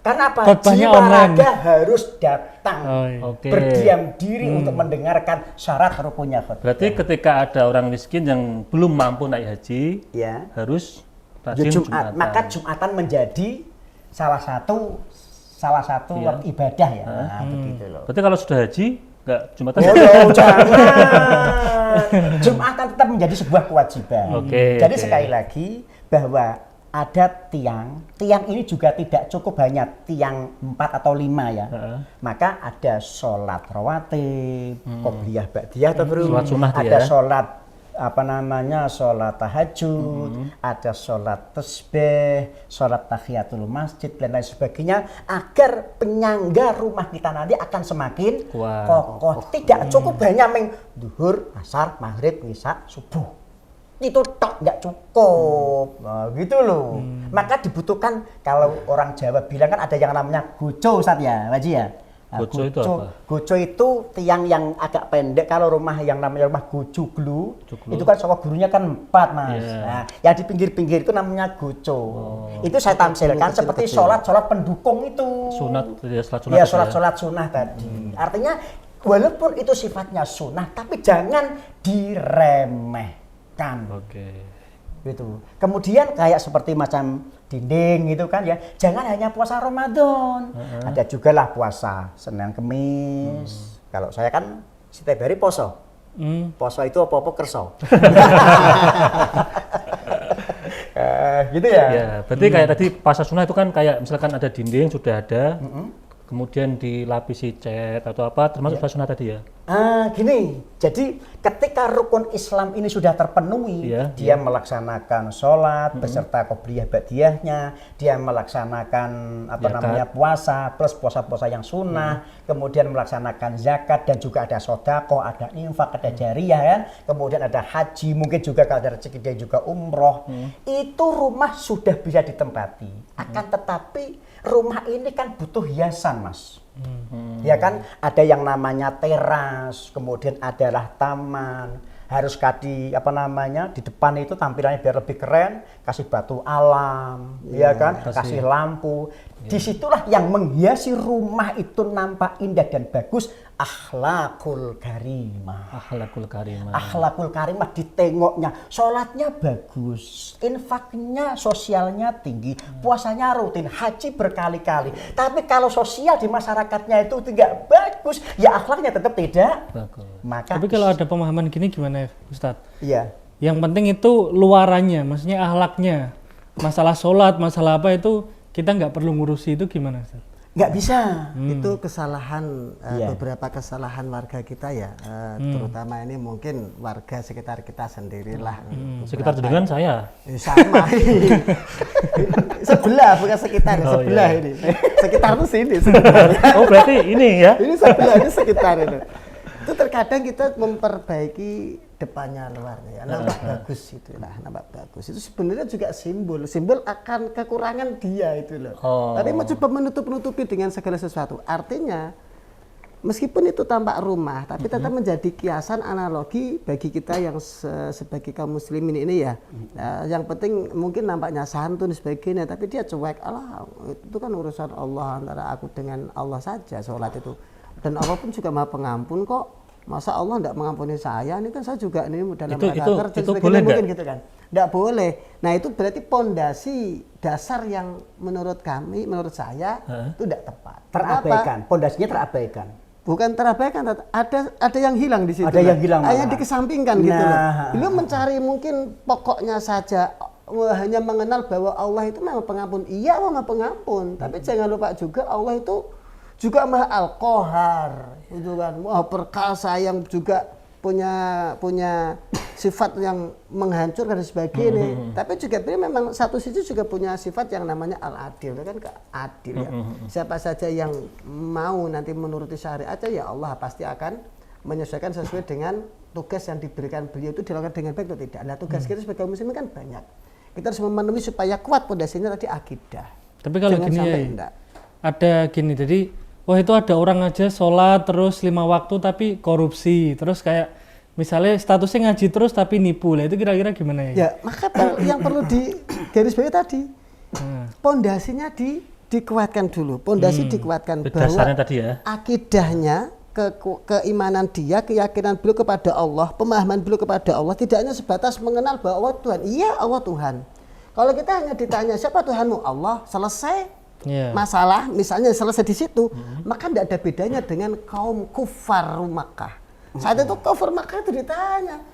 Karena apa? Khotbahnya Jiwa online. raga harus datang. Oh, iya. Oke. Berdiam diri untuk mendengarkan syarat rukunnya khutbah. Berarti ketika ada orang miskin yang belum mampu naik haji, Ya. harus Ya, rajin Jumat. Jumatan. Maka Jumatan menjadi salah satu Iya. ibadah ya. Nah, begitu loh. Berarti kalau sudah haji, nggak Jumatan? Oh, jangan. Jumatan tetap menjadi sebuah kewajiban. Oke, Jadi oke. sekali lagi bahwa ada tiang ini juga tidak cukup hanya tiang 4 atau 5 ya. Maka ada sholat rawatib, qobliyah, ba'diyah, Sholat sunnah tuh ada ya. sholat sholat tahajud, ada sholat tasbih, sholat tahiyatul masjid dan lain sebagainya agar penyangga rumah kita nanti akan semakin Kuat. kokoh. Tidak cukup hanya duhur, asar, maghrib, isya, subuh. Itu tok nggak cukup. Nah, gitu loh. Maka dibutuhkan, kalau orang Jawa bilang kan ada yang namanya goco, Ustaz ya, Waji ya. Nah, Goco itu apa? Goco itu tiang yang agak pendek. Kalau rumah yang namanya rumah gojuglu, itu kan sama gurunya kan 4 Mas. Yeah. Nah, yang di pinggir-pinggir itu namanya goco. Itu saya tamsilkan seperti sholat pendukung itu. Sunat, ya, sholat sunat. Ya, itu sholat sunnah tadi. Artinya walaupun itu sifatnya sunnah, tapi jangan diremehkan. Oke. Gitu. Kemudian kayak seperti macam dinding gitu kan ya, jangan hanya puasa Ramadan. Ada juga lah puasa Senin Kemis. Kalau saya kan setiap hari poso. Poso itu apa-apa kerso. Gitu ya. Ya, berarti kayak tadi puasa sunnah itu kan kayak misalkan ada dinding sudah ada, kemudian dilapisi cat atau apa, termasuk puasa sunnah tadi ya? Gini, jadi ketika rukun Islam ini sudah terpenuhi, Iya, dia melaksanakan sholat beserta qobliyah ba'diyahnya, dia melaksanakan Zakat. puasa plus puasa-puasa yang sunnah, kemudian melaksanakan zakat dan juga ada sodako, ada infak, ada jariyah kan, kemudian ada haji, mungkin juga kalau ada rezeki dia juga umroh. Itu rumah sudah bisa ditempati. Akan tetapi rumah ini kan butuh hiasan, Mas. Ya kan, ada yang namanya teras, kemudian adalah taman, harus di depan itu tampilannya biar lebih keren, kasih batu alam, ya kan, kasih lampu. Disitulah yang menghiasi rumah itu nampak indah dan bagus, akhlakul karimah. Akhlakul karimah. Akhlakul karimah ditengoknya, sholatnya bagus, infaknya, sosialnya tinggi, puasanya rutin, haji berkali-kali. Tapi kalau sosial di masyarakatnya itu tidak bagus, ya akhlaknya tetap tidak. Bagus. Maka Tapi kalau ada pemahaman gini gimana Ustadz? iya, Yang penting itu luarannya, maksudnya akhlaknya. Masalah sholat, masalah apa itu kita nggak perlu ngurusi, itu gimana Ustadz? nggak bisa. Itu kesalahan Iya. beberapa kesalahan warga kita ya, terutama ini mungkin warga sekitar kita sendirilah. Sekitar jenengan saya. Sama. Sebelah bukan sekitar, Oh, sebelah iya. ini. Sekitar itu sini sebenarnya. Oh, berarti ini ya? Ini sebelah, ini sekitar itu. Itu terkadang kita memperbaiki depannya luarnya ya, nampak bagus itu lah, nampak bagus itu sebenarnya juga simbol akan kekurangan dia itu loh. Tapi mau coba menutupi dengan segala sesuatu, artinya meskipun itu tampak rumah tapi tetap menjadi kiasan analogi bagi kita yang sebagai kaum muslimin ini ya. Yang penting mungkin nampaknya santun sebagainya tapi dia cuek, Allah itu kan urusan Allah, antara aku dengan Allah saja sholat itu, dan Allah pun juga Maha Pengampun kok. Masa Allah tidak mengampuni saya, ini kan saya juga ini dalam rangka kerja sebagainya mungkin gitu kan. Tidak boleh. Nah itu berarti pondasi dasar yang menurut saya itu tidak tepat. Terabaikan, pondasinya terabaikan. Bukan terabaikan, ada yang hilang di situ. Ada yang hilang. Hanya dikesampingkan gitu loh. Beliau mencari mungkin pokoknya saja, hanya mengenal bahwa Allah itu Maha Pengampun. Iya Maha Pengampun, tapi jangan lupa juga Allah itu juga Maha Al-Qahar, itu kan Maha Perkasa yang juga punya sifat yang menghancurkan dan sebagainya. Tapi juga beliau memang satu sisi juga punya sifat yang namanya Al-Adil, kan adil ya. Siapa saja yang mau nanti menuruti syariat ya Allah pasti akan menyesuaikan sesuai dengan tugas yang diberikan beliau itu dilakukan dengan baik atau tidak. Nah tugas kita sebagai muslim kan banyak. Kita harus memenuhi supaya kuat pondasinya tadi akidah. Tapi kalau jangan gini ya, ada gini, jadi wah itu ada orang aja sholat terus 5 waktu tapi korupsi, terus kayak misalnya statusnya ngaji terus tapi nipu, lah itu kira-kira gimana ya? Ya maka yang perlu di garis bawah tadi pondasinya dikuatkan dulu, dikuatkan bahwa tadi ya. Akidahnya, keimanan dia, keyakinan beliau kepada Allah, pemahaman beliau kepada Allah tidak hanya sebatas mengenal bahwa Allah Tuhan. Iya Allah Tuhan. Kalau kita hanya ditanya siapa Tuhanmu, Allah, selesai. Masalah misalnya selesai di situ, maka tidak ada bedanya dengan kaum kufar Makkah. Saat itu kufar Makkah itu ditanya,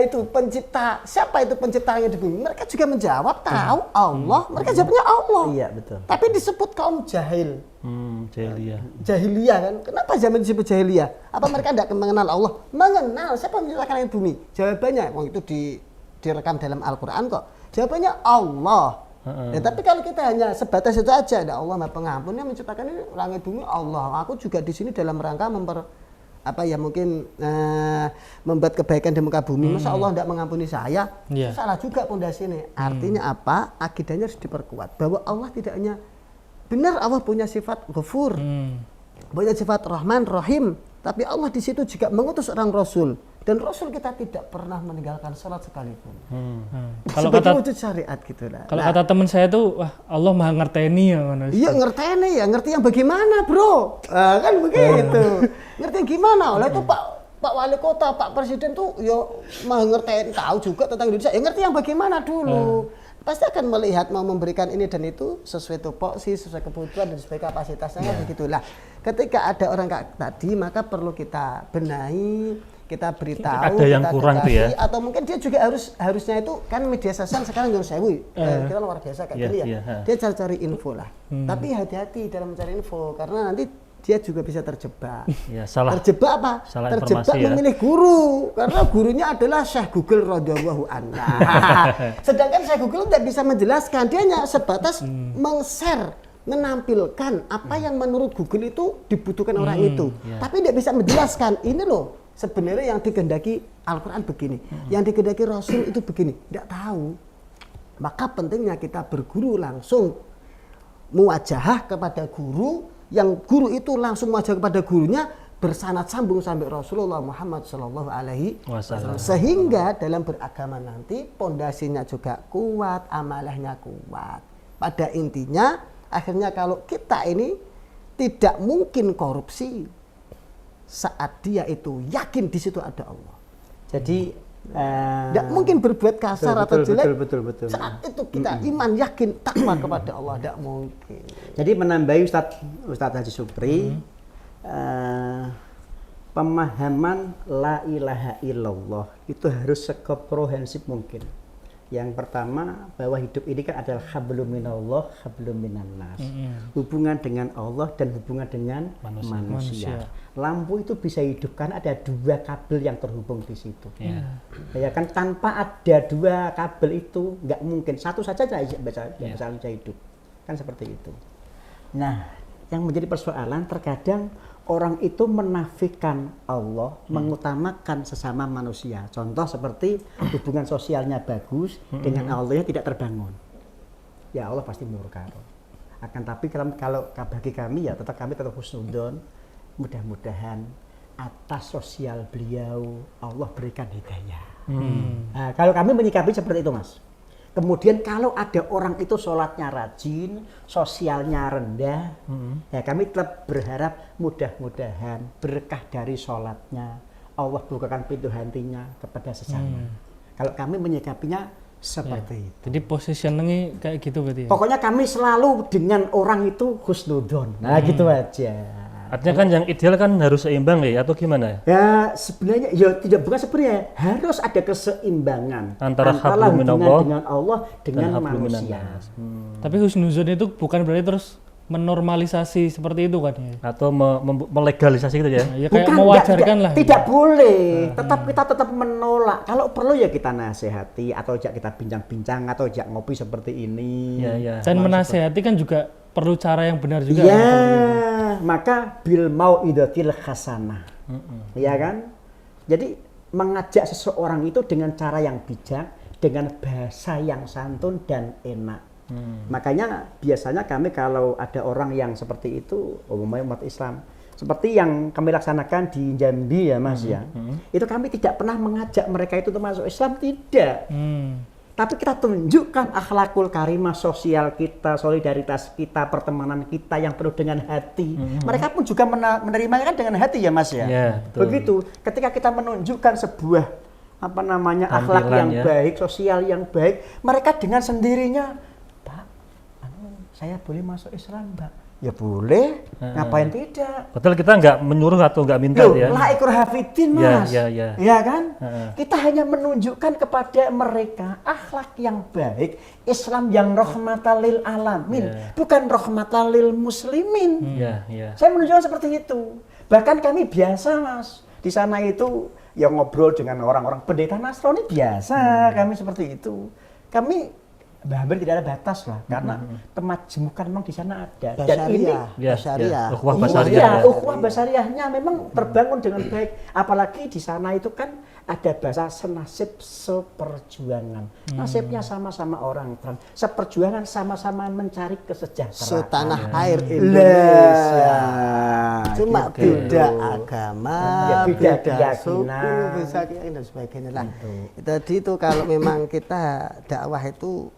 itu pencipta, siapa itu penciptanya di bumi? Mereka juga menjawab tahu Allah, mereka jawabnya Allah. Iya betul. Tapi disebut kaum jahil. Jahiliyah kan? Kenapa zaman disebut jahiliyah? Apa mereka tidak mengenal Allah? Mengenal, siapa menciptakan bumi? Jawabannya, itu direkam dalam Al-Quran kok. Jawabannya Allah. Ya, tapi kalau kita hanya sebatas itu aja, ada Allah Maha Pengampun yang menciptakan ini langit bumi Allah. Aku juga di sini dalam rangka membuat kebaikan di muka bumi. Masa Allah tidak mengampuni saya? Itu salah juga pondasi ini. Artinya apa? Akidahnya harus diperkuat bahwa Allah tidak hanya benar Allah punya sifat Ghafur, punya sifat Rahman, Rahim, tapi Allah di situ juga mengutus orang Rasul. Dan Rasul kita tidak pernah meninggalkan sholat sekalipun. Kalau sebagai kata wujud syariat gitu lah. Kalau kata teman saya tuh, wah Allah Maha ngerteni ya. Iya ngerteni ya, ngerti yang bagaimana bro? Kan begitu. Ngerti yang gimana? Oleh itu Pak Wali Kota, Pak Presiden tuh ya Maha ngerteni, tahu juga tentang Indonesia. Ya ngerti yang bagaimana dulu. Pasti akan melihat mau memberikan ini dan itu sesuai tupoksi, sesuai kebutuhan dan sesuai kapasitasnya. Begitulah. Ketika ada orang kayak tadi, maka perlu kita benahi, kita beritahu, ada yang kita kurang tuh ya, atau mungkin dia juga harusnya itu kan media sosial sekarang harus kita luar biasa kayak gini ya. Dia cari-cari info lah. Tapi hati-hati dalam mencari info karena nanti dia juga bisa terjebak. Terjebak apa? Terjebak memilih guru karena gurunya adalah Syekh Google radhiyallahu anhu. Sedangkan Syekh Google tidak bisa menjelaskan, dia hanya sebatas meng-share, menampilkan apa yang menurut Google itu dibutuhkan orang itu. Tapi dia bisa menjelaskan ini loh. Sebenarnya yang dikehendaki Al-Quran begini, yang dikehendaki Rasul itu begini, tidak tahu. Maka pentingnya kita berguru langsung muwajahah kepada guru, yang guru itu langsung muwajahah kepada gurunya bersanad sambung sampai Rasulullah Muhammad SAW. Sehingga dalam beragama nanti pondasinya juga kuat, amalahnya kuat. Pada intinya akhirnya kalau kita ini tidak mungkin korupsi saat dia itu yakin di situ ada Allah. Jadi tidak mungkin berbuat kasar atau jelek. Betul. Saat itu kita iman yakin takwa kepada Allah, tidak mungkin. Jadi menambahi Ustadz Haji Supri, pemahaman la ilaha illallah itu harus sekomprehensif mungkin. Yang pertama bahwa hidup ini kan adalah hablum minallah, hablum minannas. Hubungan dengan Allah dan hubungan dengan manusia. Lampu itu bisa hidup karena ada 2 kabel yang terhubung di situ. Ya kan tanpa ada 2 kabel itu nggak mungkin, satu saja tidak bisa hidup. Kan seperti itu. Nah, yang menjadi persoalan terkadang orang itu menafikan Allah, mengutamakan sesama manusia. Contoh seperti hubungan sosialnya bagus, dengan Allahnya tidak terbangun. Ya Allah pasti murka. Akan tapi kalau bagi kami ya kami tetap husnudzon, mudah-mudahan atas sosial beliau Allah berikan hidayah. Nah, kalau kami menyikapi seperti itu, Mas. Kemudian kalau ada orang itu sholatnya rajin, sosialnya rendah, ya kami tetap berharap mudah-mudahan berkah dari sholatnya Allah bukakan pintu hatinya kepada sesama. Kalau kami menyikapinya seperti itu. Jadi positioningnya kayak gitu berarti ya? Pokoknya kami selalu dengan orang itu husnudzon. Nah gitu aja. Artinya kan yang ideal kan harus seimbang ya atau gimana? Ya sebenarnya ya tidak bukan sebenarnya harus ada keseimbangan Antara hubungan hablum dengan Allah dengan dan hablum manusia. minannas. Tapi husnuzon itu bukan berarti terus menormalisasi seperti itu kan ya? Atau melegalisasi gitu ya? Ya kayak Bukan, mewajarkan lah. Tidak boleh. Kita tetap menolak. Kalau perlu ya kita nasihati atau kita bincang-bincang atau ngopi seperti ini. Ya, ya. Dan menasehati kan juga perlu cara yang benar juga. Ya, kan? maka bil mau'idatil hasanah. Ya kan? Jadi mengajak seseorang itu dengan cara yang bijak, dengan bahasa yang santun dan enak. Makanya biasanya kami kalau ada orang yang seperti itu, umumnya umat Islam, seperti yang kami laksanakan di Jambi ya Mas ya, itu kami tidak pernah mengajak mereka itu untuk masuk Islam, tidak. Tapi kita tunjukkan akhlakul karimah sosial kita, solidaritas kita, pertemanan kita yang penuh dengan hati. Mereka pun juga menerimanya kan dengan hati ya Mas ya. Ya, betul. Begitu. Ketika kita menunjukkan sebuah akhlak yang baik, sosial yang baik, mereka dengan sendirinya, Pak, saya boleh masuk Islam, Pak? Ya boleh, ngapain tidak? Betul, kita nggak menyuruh atau nggak minta Loh, ya. la ikraha fiddin, Mas. Ya. Kan? Kita hanya menunjukkan kepada mereka akhlak yang baik, Islam yang rahmatan lil alamin, bukan rahmatan lil muslimin. Ya. Saya menunjukkan seperti itu. Bahkan kami biasa, Mas. Di sana itu ya ngobrol dengan orang-orang pendeta Nasrani biasa, kami seperti itu. Kami hampir tidak ada batas lah, karena temajmukan memang di sana ada. Dan ini Ukhuwah basariyah. Ukhuwah basariyahnya memang terbangun dengan baik. Apalagi di sana itu kan ada bahasa senasib seperjuangan. Nasibnya sama-sama orang terang. Seperjuangan sama-sama mencari kesejahteraan. Setanah air Indonesia. Cuma gitu. beda agama, beda beda suku, keyakinan. beda keyakinan dan sebagainya lah. Tadi itu kalau memang kita dakwah itu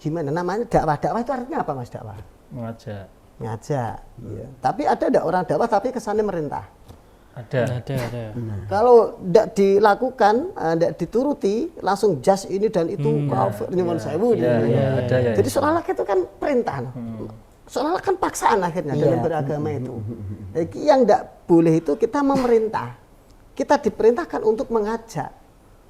gimana namanya dakwah itu artinya apa Mas dakwah? Mengajak. Ngajak. Iya. Tapi ada enggak orang dakwah tapi kesannya merintah? Ada. Kalau tidak dilakukan, tidak dituruti, langsung jas ini dan itu kafir nyuwun sewu. Ada ya. Jadi seolah-olah itu kan perintah. Seolah-olah kan paksaan akhirnya dalam beragama itu. Jadi yang tidak boleh itu kita memerintah. Kita diperintahkan untuk mengajak,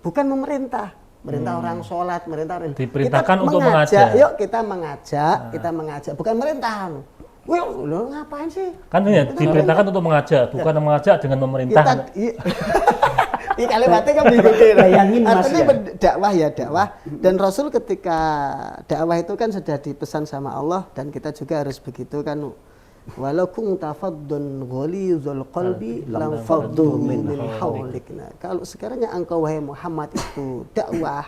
bukan memerintah. Merintah orang sholat, merintah orang diperintahkan kita untuk mengajak. Yuk kita mengajak, bukan merintahan. Wih, lo ngapain sih? Kan ya diperintahkan untuk mengajak, bukan mengajak dengan memerintah. Ini kalimatnya kan begitu. Bayangin Mas artinya ya. dakwah. Dan Rasul ketika dakwah itu kan sudah dipesan sama Allah dan kita juga harus begitu kan. Walau kunta faddun ghalidhul qalbi lam faddu min hawlik. Nah, kalau sekiranya engkau wahai Muhammad itu dakwah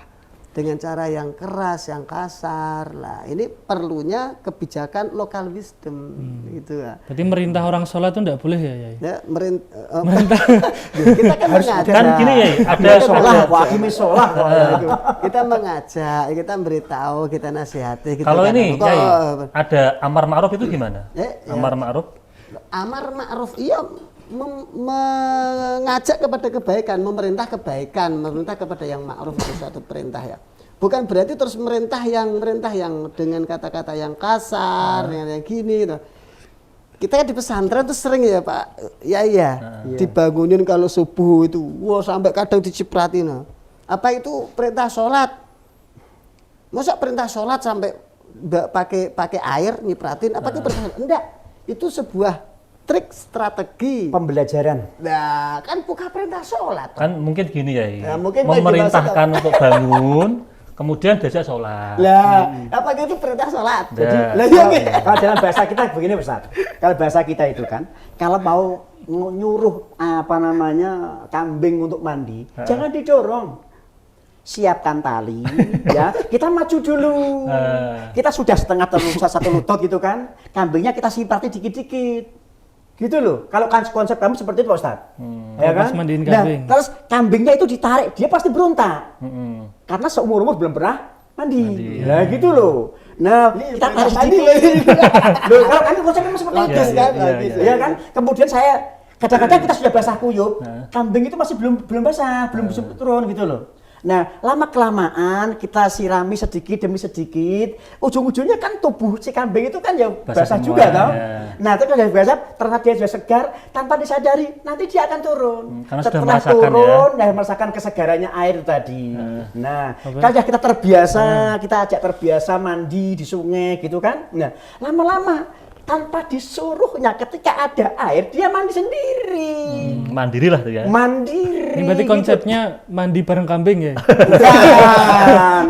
dengan cara yang keras, yang kasar, lah ini perlunya kebijakan local wisdom gitu ya. Berarti merintah orang sholat itu enggak boleh ya? Ya, merintah. Kita kan mengajak. Kan gini ya, ada sholat. Kita mengajak, kita beritahu, kita nasihati. Kita kalau kan, ini ada amar ma'ruf itu gimana? Amar ma'ruf? Amar ma'ruf iya mengajak kepada kebaikan, memerintah kebaikan, memerintah kepada yang ma'ruf itu suatu perintah ya. Bukan berarti terus merintah yang dengan kata-kata yang kasar, yang gini gitu. Kita kan di pesantren tuh sering ya Pak, dibangunin kalau subuh itu, sampai kadang dicipratin. Apa itu perintah sholat? Masa perintah sholat sampai pakai air nyipratin? Apa itu perintah sholat? Enggak, itu sebuah trik strategi pembelajaran. Nah, kan bukan perintah sholat. Kan mungkin gini ya, mungkin memerintahkan untuk bangun, kemudian diajak sholat. Lah, apa itu perintah sholat? Jadi, kalau dalam bahasa kita begini Ustaz. Kalau bahasa kita itu kan, kalau mau nyuruh kambing untuk mandi, jangan didorong. Siapkan tali, ya. Kita maju dulu. Kita sudah setengah terlusa satu lutut gitu kan. Kambingnya kita simpati dikit-dikit. Gitu loh. Kalau konsep kami seperti itu Pak Ustadz. Ya kan? Pas mandiin kambing. Nah, terus kambingnya itu ditarik, dia pasti berontak. Karena seumur-umur belum pernah mandi. Nah, gitu loh. Nah, kita harus dikit. Loh, kalau kami konsepnya seperti itu kan. Ya kan? Kemudian kadang-kadang kita sudah basah kuyup, kambing itu masih belum basah, belum bisa turun gitu loh. Nah, lama-kelamaan kita sirami sedikit demi sedikit, ujung-ujungnya kan tubuh si kambing itu kan ya basah juga tau. Nah, itu kan basah, ternyata dia sudah segar, tanpa disadari, nanti dia akan turun. Setelah turun, merasakan kesegarannya air tadi. Nah, kalau kita terbiasa, kita ajak terbiasa mandi di sungai gitu kan. Nah, lama-lama tanpa disuruhnya ketika ada air dia mandi sendiri. Mandiri lah tuh ya. Mandiri. Ini berarti konsepnya mandi bareng kambing ya?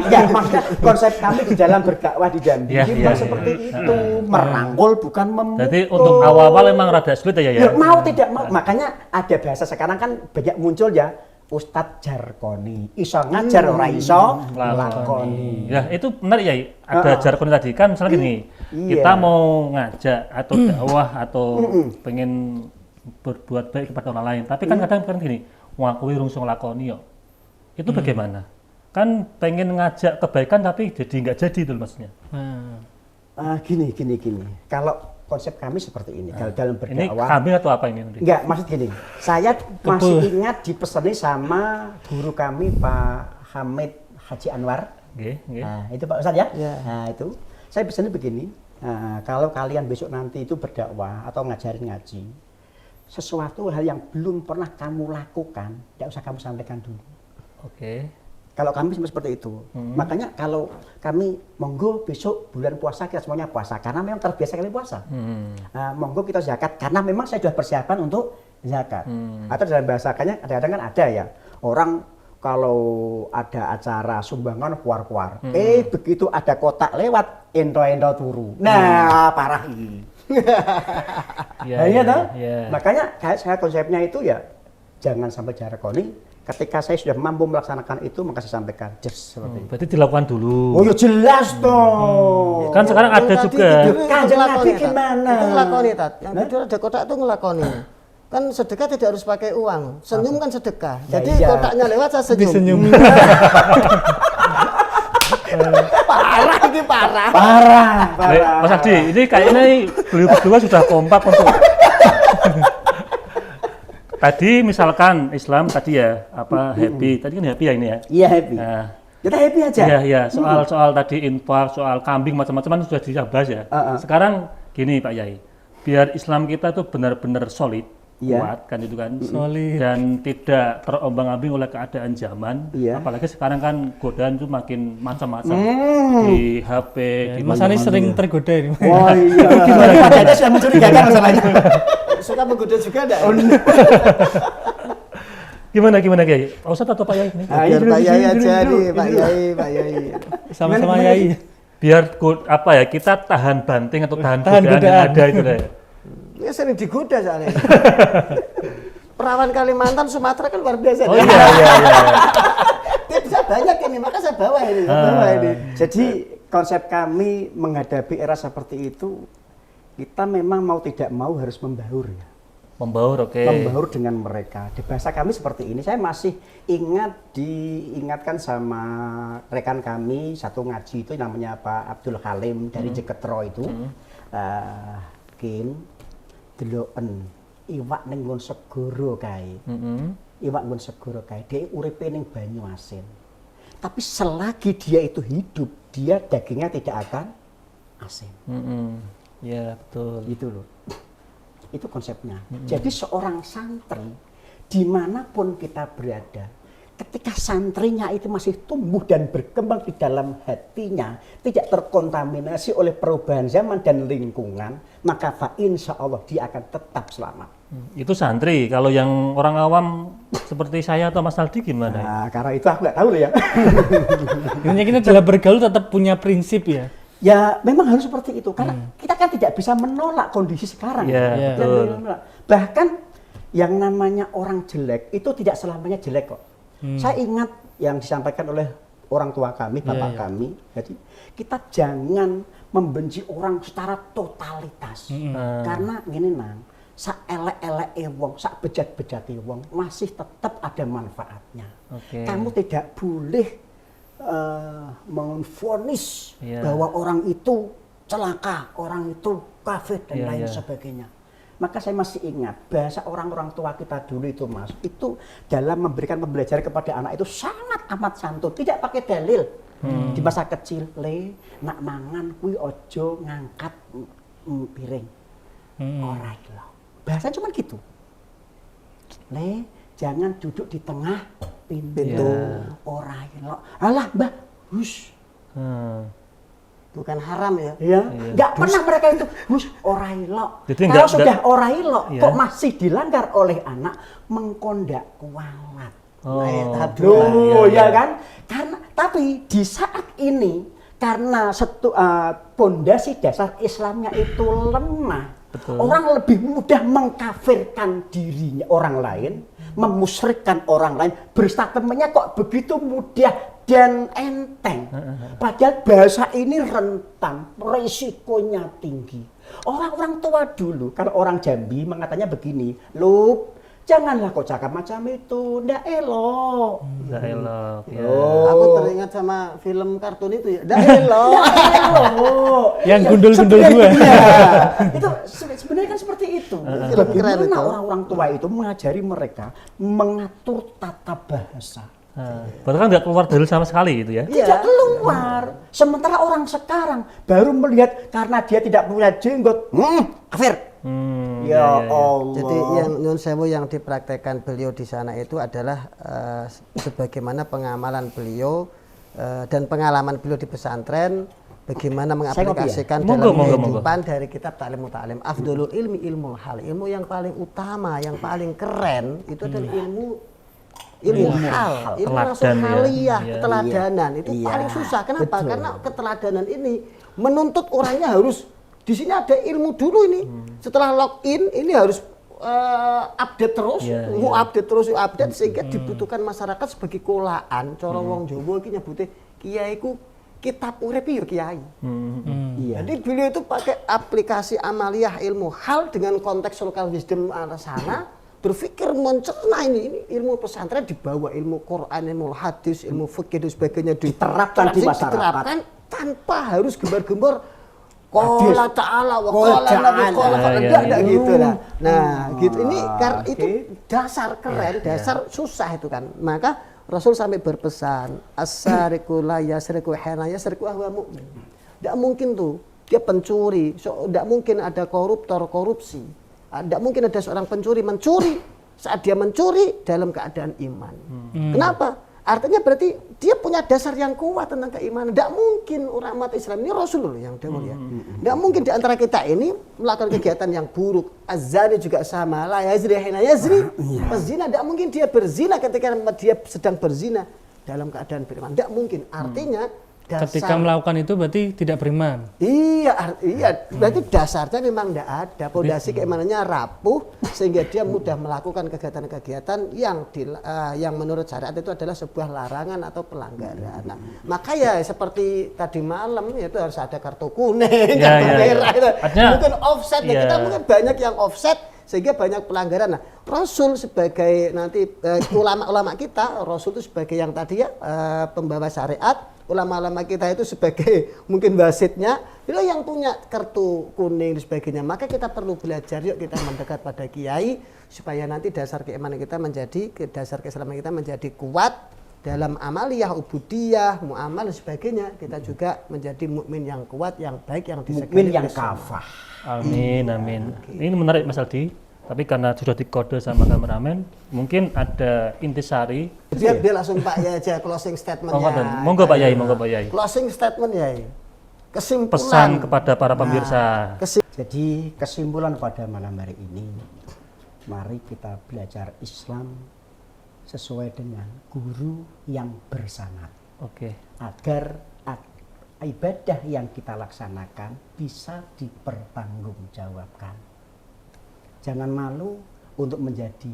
Ya, maksudnya konsep kami di dalam berdakwah di Jambi seperti itu, merangkul bukan memukul. Jadi untuk awal-awal emang rada sulit ya. Mau tidak mau, makanya ada bahasa sekarang kan banyak muncul ya. Ustadz jarkoni, iso ngajar ora iso lakoni. Ya itu benar ya, ada jarkoni tadi kan misalnya gini, kita mau ngajak atau dakwah atau pengen berbuat baik kepada orang lain, tapi kan kadang gini, ngakui rungsung lakoni yo. Itu bagaimana? Kan pengen ngajak kebaikan tapi jadi nggak jadi itu maksudnya. Gini. Kalau konsep kami seperti ini, dalam berdakwah. Ini kambing atau apa ini? Enggak, maksud gini. Saya masih ingat dipesani sama guru kami Pak Hamid Haji Anwar. Nah, itu Pak Ustadz ya? Nah, itu. Saya pesannya begini, kalau kalian besok nanti itu berdakwah atau ngajarin ngaji, sesuatu hal yang belum pernah kamu lakukan, tidak usah kamu sampaikan dulu. Kalau kami seperti itu. Makanya kalau kami monggo besok bulan puasa kita semuanya puasa karena memang terbiasa kali puasa. Monggo kita zakat karena memang saya sudah persiapan untuk zakat. Atau dalam bahasakannya kadang-kadang kan ada ya orang kalau ada acara sumbangan kuar-kuar. Begitu ada kotak lewat endo-endo turu. Nah, parah ini. Makanya saya konsepnya itu ya jangan sampai jarkoni. Ketika saya sudah mampu melaksanakan itu, maka saya sampaikan. Seperti itu. Berarti dilakukan dulu. Oh ya jelas dong. Kan sekarang ada juga. Kanjeng Nabi gimana? Itu ngelakoni, Tat. Yang tidur ada kotak itu ngelakoni. Kan sedekah tidak harus pakai uang. Senyum kan sedekah. Jadi kotaknya lewat saya senyum. Disenyum. Parah ini parah. Mas Adi, ini kayaknya beliau berdua sudah kompak untuk tadi misalkan Islam tadi ya happy, tadi kan happy ya ini ya? Iya happy. Nah, kita happy aja. Iya, soal tadi infak, soal kambing macam-macam sudah dibahas ya. Sekarang gini Pak Yai, biar Islam kita tuh benar-benar solid, kuat kan itu kan, solid dan tidak terombang-ambing oleh keadaan zaman. Apalagi sekarang kan godaan tuh makin macam-macam di HP. Mas Ali sering tergoda ini. Oh iya. Gimana Pak Yai sudah mencurigakan masalahnya? Suka menggoda juga enggak? Gimana Kiai? Pak Ustadz atau Pak Yai? Biar Pak Yai aja nih, Pak Yai. Sama-sama Yai. Biar kita tahan banting atau tahan godaan yang ada itu deh. Ya sering digoda soalnya. Perawan Kalimantan, Sumatera kan luar biasa. Oh iya. Dia bisa banyak ini, maka saya bawa ini. Jadi konsep kami menghadapi era seperti itu, kita memang mau tidak mau harus membaur ya. Membaur, Membaur dengan mereka. Di bahasa kami seperti ini. Saya masih diingatkan sama rekan kami satu ngaji itu namanya Pak Abdul Halim dari Jeketro itu. Kim deloken iwak ning nggon segara kae. Iwak nggon segara kae dia uripe ning banyu asin. Tapi selagi dia itu hidup, dia dagingnya tidak akan asin. Ya betul. Itu loh. Itu konsepnya. Jadi seorang santri dimanapun kita berada, ketika santrinya itu masih tumbuh dan berkembang di dalam hatinya, tidak terkontaminasi oleh perubahan zaman dan lingkungan, maka insya Allah dia akan tetap selamat. Itu santri. Kalau yang orang awam seperti saya atau Mas Aldi gimana? Nah, karena itu aku nggak tahu loh ya. Intinya kita dalam bergaul tetap punya prinsip ya. Ya memang harus seperti itu karena kita kan tidak bisa menolak kondisi sekarang. Betul. Bahkan Yang namanya orang jelek itu tidak selamanya jelek kok. Saya ingat yang disampaikan oleh orang tua kami, bapak kami. Jadi kita jangan membenci orang secara totalitas. Karena gini nang, sak elek-elek wong, sak bejat-bejat wong masih tetap ada manfaatnya. Kamu tidak boleh memvonis bahwa orang itu celaka, orang itu kafir dan lain sebagainya. Maka saya masih ingat bahasa orang-orang tua kita dulu itu Mas, itu dalam memberikan pembelajaran kepada anak itu sangat amat santun, tidak pakai dalil. Di masa kecil, nak mangan kuwi ojo ngangkat piring. Ora lho. Bahasanya cuma gitu. Jangan duduk di tengah pintu. Ora lho. Alah, Mbah, hus. Bukan haram ya. Iya. Enggak pernah mereka itu ora elok. Kalau sudah ora elok kok masih dilanggar oleh anak mengkondak kualat. Ya kan? Karena tapi di saat ini karena pondasi dasar Islamnya itu lemah. Orang lebih mudah mengkafirkan dirinya orang lain, memusyrikkan orang lain, berstatementnya kok begitu mudah dan enteng. Padahal bahasa ini rentan, resikonya tinggi. Orang-orang tua dulu, kalau orang Jambi mengatakannya begini, Lup, janganlah kau cakap macam itu, ndak elok. Ndak elok. Ya. Aku teringat sama film kartun itu ya, ndak elok. Yang gundul-gundul dua. Itu sebenarnya kan seperti itu. Keren itu. Orang tua itu mengajari mereka mengatur tata bahasa. Berarti kan nggak keluar dalil sama sekali gitu ya? Tidak keluar. Sementara orang sekarang baru melihat karena dia tidak punya jenggot, kafir. Ya Allah. Jadi yang Nyun Sewu yang dipraktekkan beliau di sana itu adalah sebagaimana pengamalan beliau dan pengalaman beliau di pesantren, bagaimana mengaplikasikan dalam kehidupan dari kitab Ta'lim Muta'alim. Afdolul ilmi ilmul hal. Ilmu yang paling utama, yang paling keren itu adalah ilmu hal, ilmu langsung haliyah, keteladanan. Itu paling susah. Kenapa? Karena keteladanan ini menuntut orangnya harus di sini ada ilmu dulu ini. Setelah login ini harus update terus, update sehingga dibutuhkan masyarakat sebagai kolaan. Cara wong Jawa iki nyebute kiai ku kitab urip ya kiai. Jadi beliau itu pakai aplikasi amaliyah ilmu hal dengan konteks local wisdom arah sana, berpikir mencerna ini ilmu pesantren dibawa ilmu Quran, ilmu hadis, ilmu fikih dan sebagainya diterapkan di masyarakat, diterapkan tanpa harus gembar-gembor qala ta'ala wa qala nabi qala gitu lah. Nah, gitu ini karena itu dasar keren, dasar susah itu kan. Maka Rasul sampai berpesan, as-sariqu la yasriqu hina yasriqu huwa mu'min. Enggak mungkin tuh dia pencuri, enggak mungkin ada koruptor korupsi. Tidak mungkin ada seorang pencuri mencuri saat dia mencuri dalam keadaan iman. Kenapa? Artinya berarti dia punya dasar yang kuat tentang keimanan. Tidak mungkin orang umat Islam ini Rasulullah yang mulia. Tidak mungkin di antara kita ini melakukan kegiatan yang buruk. Az-zani juga sama. La yazri hina yazri. Pezina tidak mungkin dia berzina ketika dia sedang berzina dalam keadaan beriman. Tidak mungkin. Artinya dasar, ketika melakukan itu berarti tidak beriman. Iya, berarti dasarnya memang tidak ada. Pondasi keimanannya rapuh sehingga dia mudah melakukan kegiatan-kegiatan yang menurut syariat itu adalah sebuah larangan atau pelanggaran. Nah, maka ya seperti tadi malam itu harus ada kartu kuning, kartu merah. Mungkin offset, kita mungkin banyak yang offset sehingga banyak pelanggaran. Nah, Rasul sebagai nanti ulama-ulama kita, Rasul itu sebagai yang tadi ya pembawa syariat. Ulama-ulama kita itu sebagai mungkin wasitnya, itu yang punya kartu kuning dan sebagainya. Maka kita perlu belajar, yuk kita mendekat pada kiai supaya nanti dasar keimanan kita menjadi, dasar keislaman kita menjadi kuat dalam amaliyah, ubudiyah, muamal dan sebagainya. Kita juga menjadi mukmin yang kuat, yang baik, yang disegani, mukmin yang kafah. Amin, amin. Ini menarik Mas Aldi. Tapi karena sudah dikode sama kameramen, mungkin ada intisari. Biar langsung Pak Yai aja closing statement ya. Monggo Pak Yai, monggo Pak Yai. Closing statement ya. Kesimpulan. Pesan kepada para pemirsa. Jadi kesimpulan pada malam hari ini, mari kita belajar Islam sesuai dengan guru yang bersanad. Oke. Agar ibadah yang kita laksanakan bisa dipertanggungjawabkan. Jangan malu untuk menjadi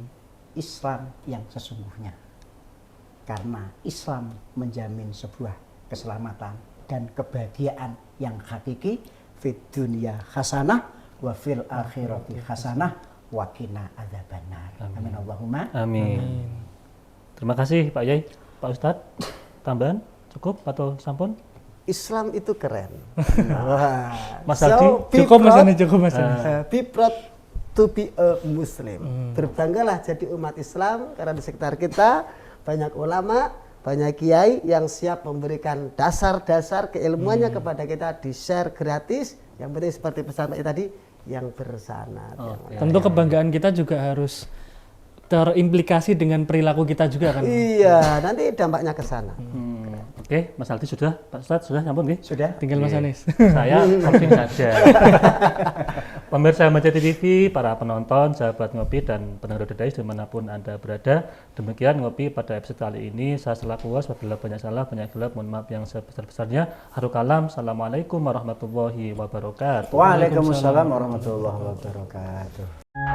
Islam yang sesungguhnya. Karena Islam menjamin sebuah keselamatan dan kebahagiaan yang hakiki, fid dunya hasanah wa fil akhirati hasanah wa qina adzabannar. Amin Allahumma. Amin. Terima kasih Pak Yai. Pak Ustadz, tambahan cukup atau sampun? Islam itu keren. Mas Aldi, be Cukup Mas proud, Ani, cukup Mas Ani. be proud to be a Muslim. Berbanggalah jadi umat Islam karena di sekitar kita banyak ulama, banyak kiai yang siap memberikan dasar-dasar keilmuannya kepada kita, di-share gratis. Yang penting seperti pesan Pak tadi, yang bersanad. Tentu kebanggaan kita juga harus terimplikasi dengan perilaku kita juga kan. Iya, nanti dampaknya ke sana. Oke, Mas Aldi sudah, Pak Ustadz sudah sampun nggih? Sudah? Tinggal Mas Anis. Saya closing saja. Pemirsa MCT TV, para penonton, sahabat ngopi dan pendengar Dais dimanapun Anda berada. Demikian ngopi pada episode kali ini. Saya selaku host, apabila banyak salah, banyak gelap, mohon maaf yang sebesar-besarnya. Haru kalam, Assalamualaikum warahmatullahi wabarakatuh. Waalaikumsalam warahmatullahi wabarakatuh.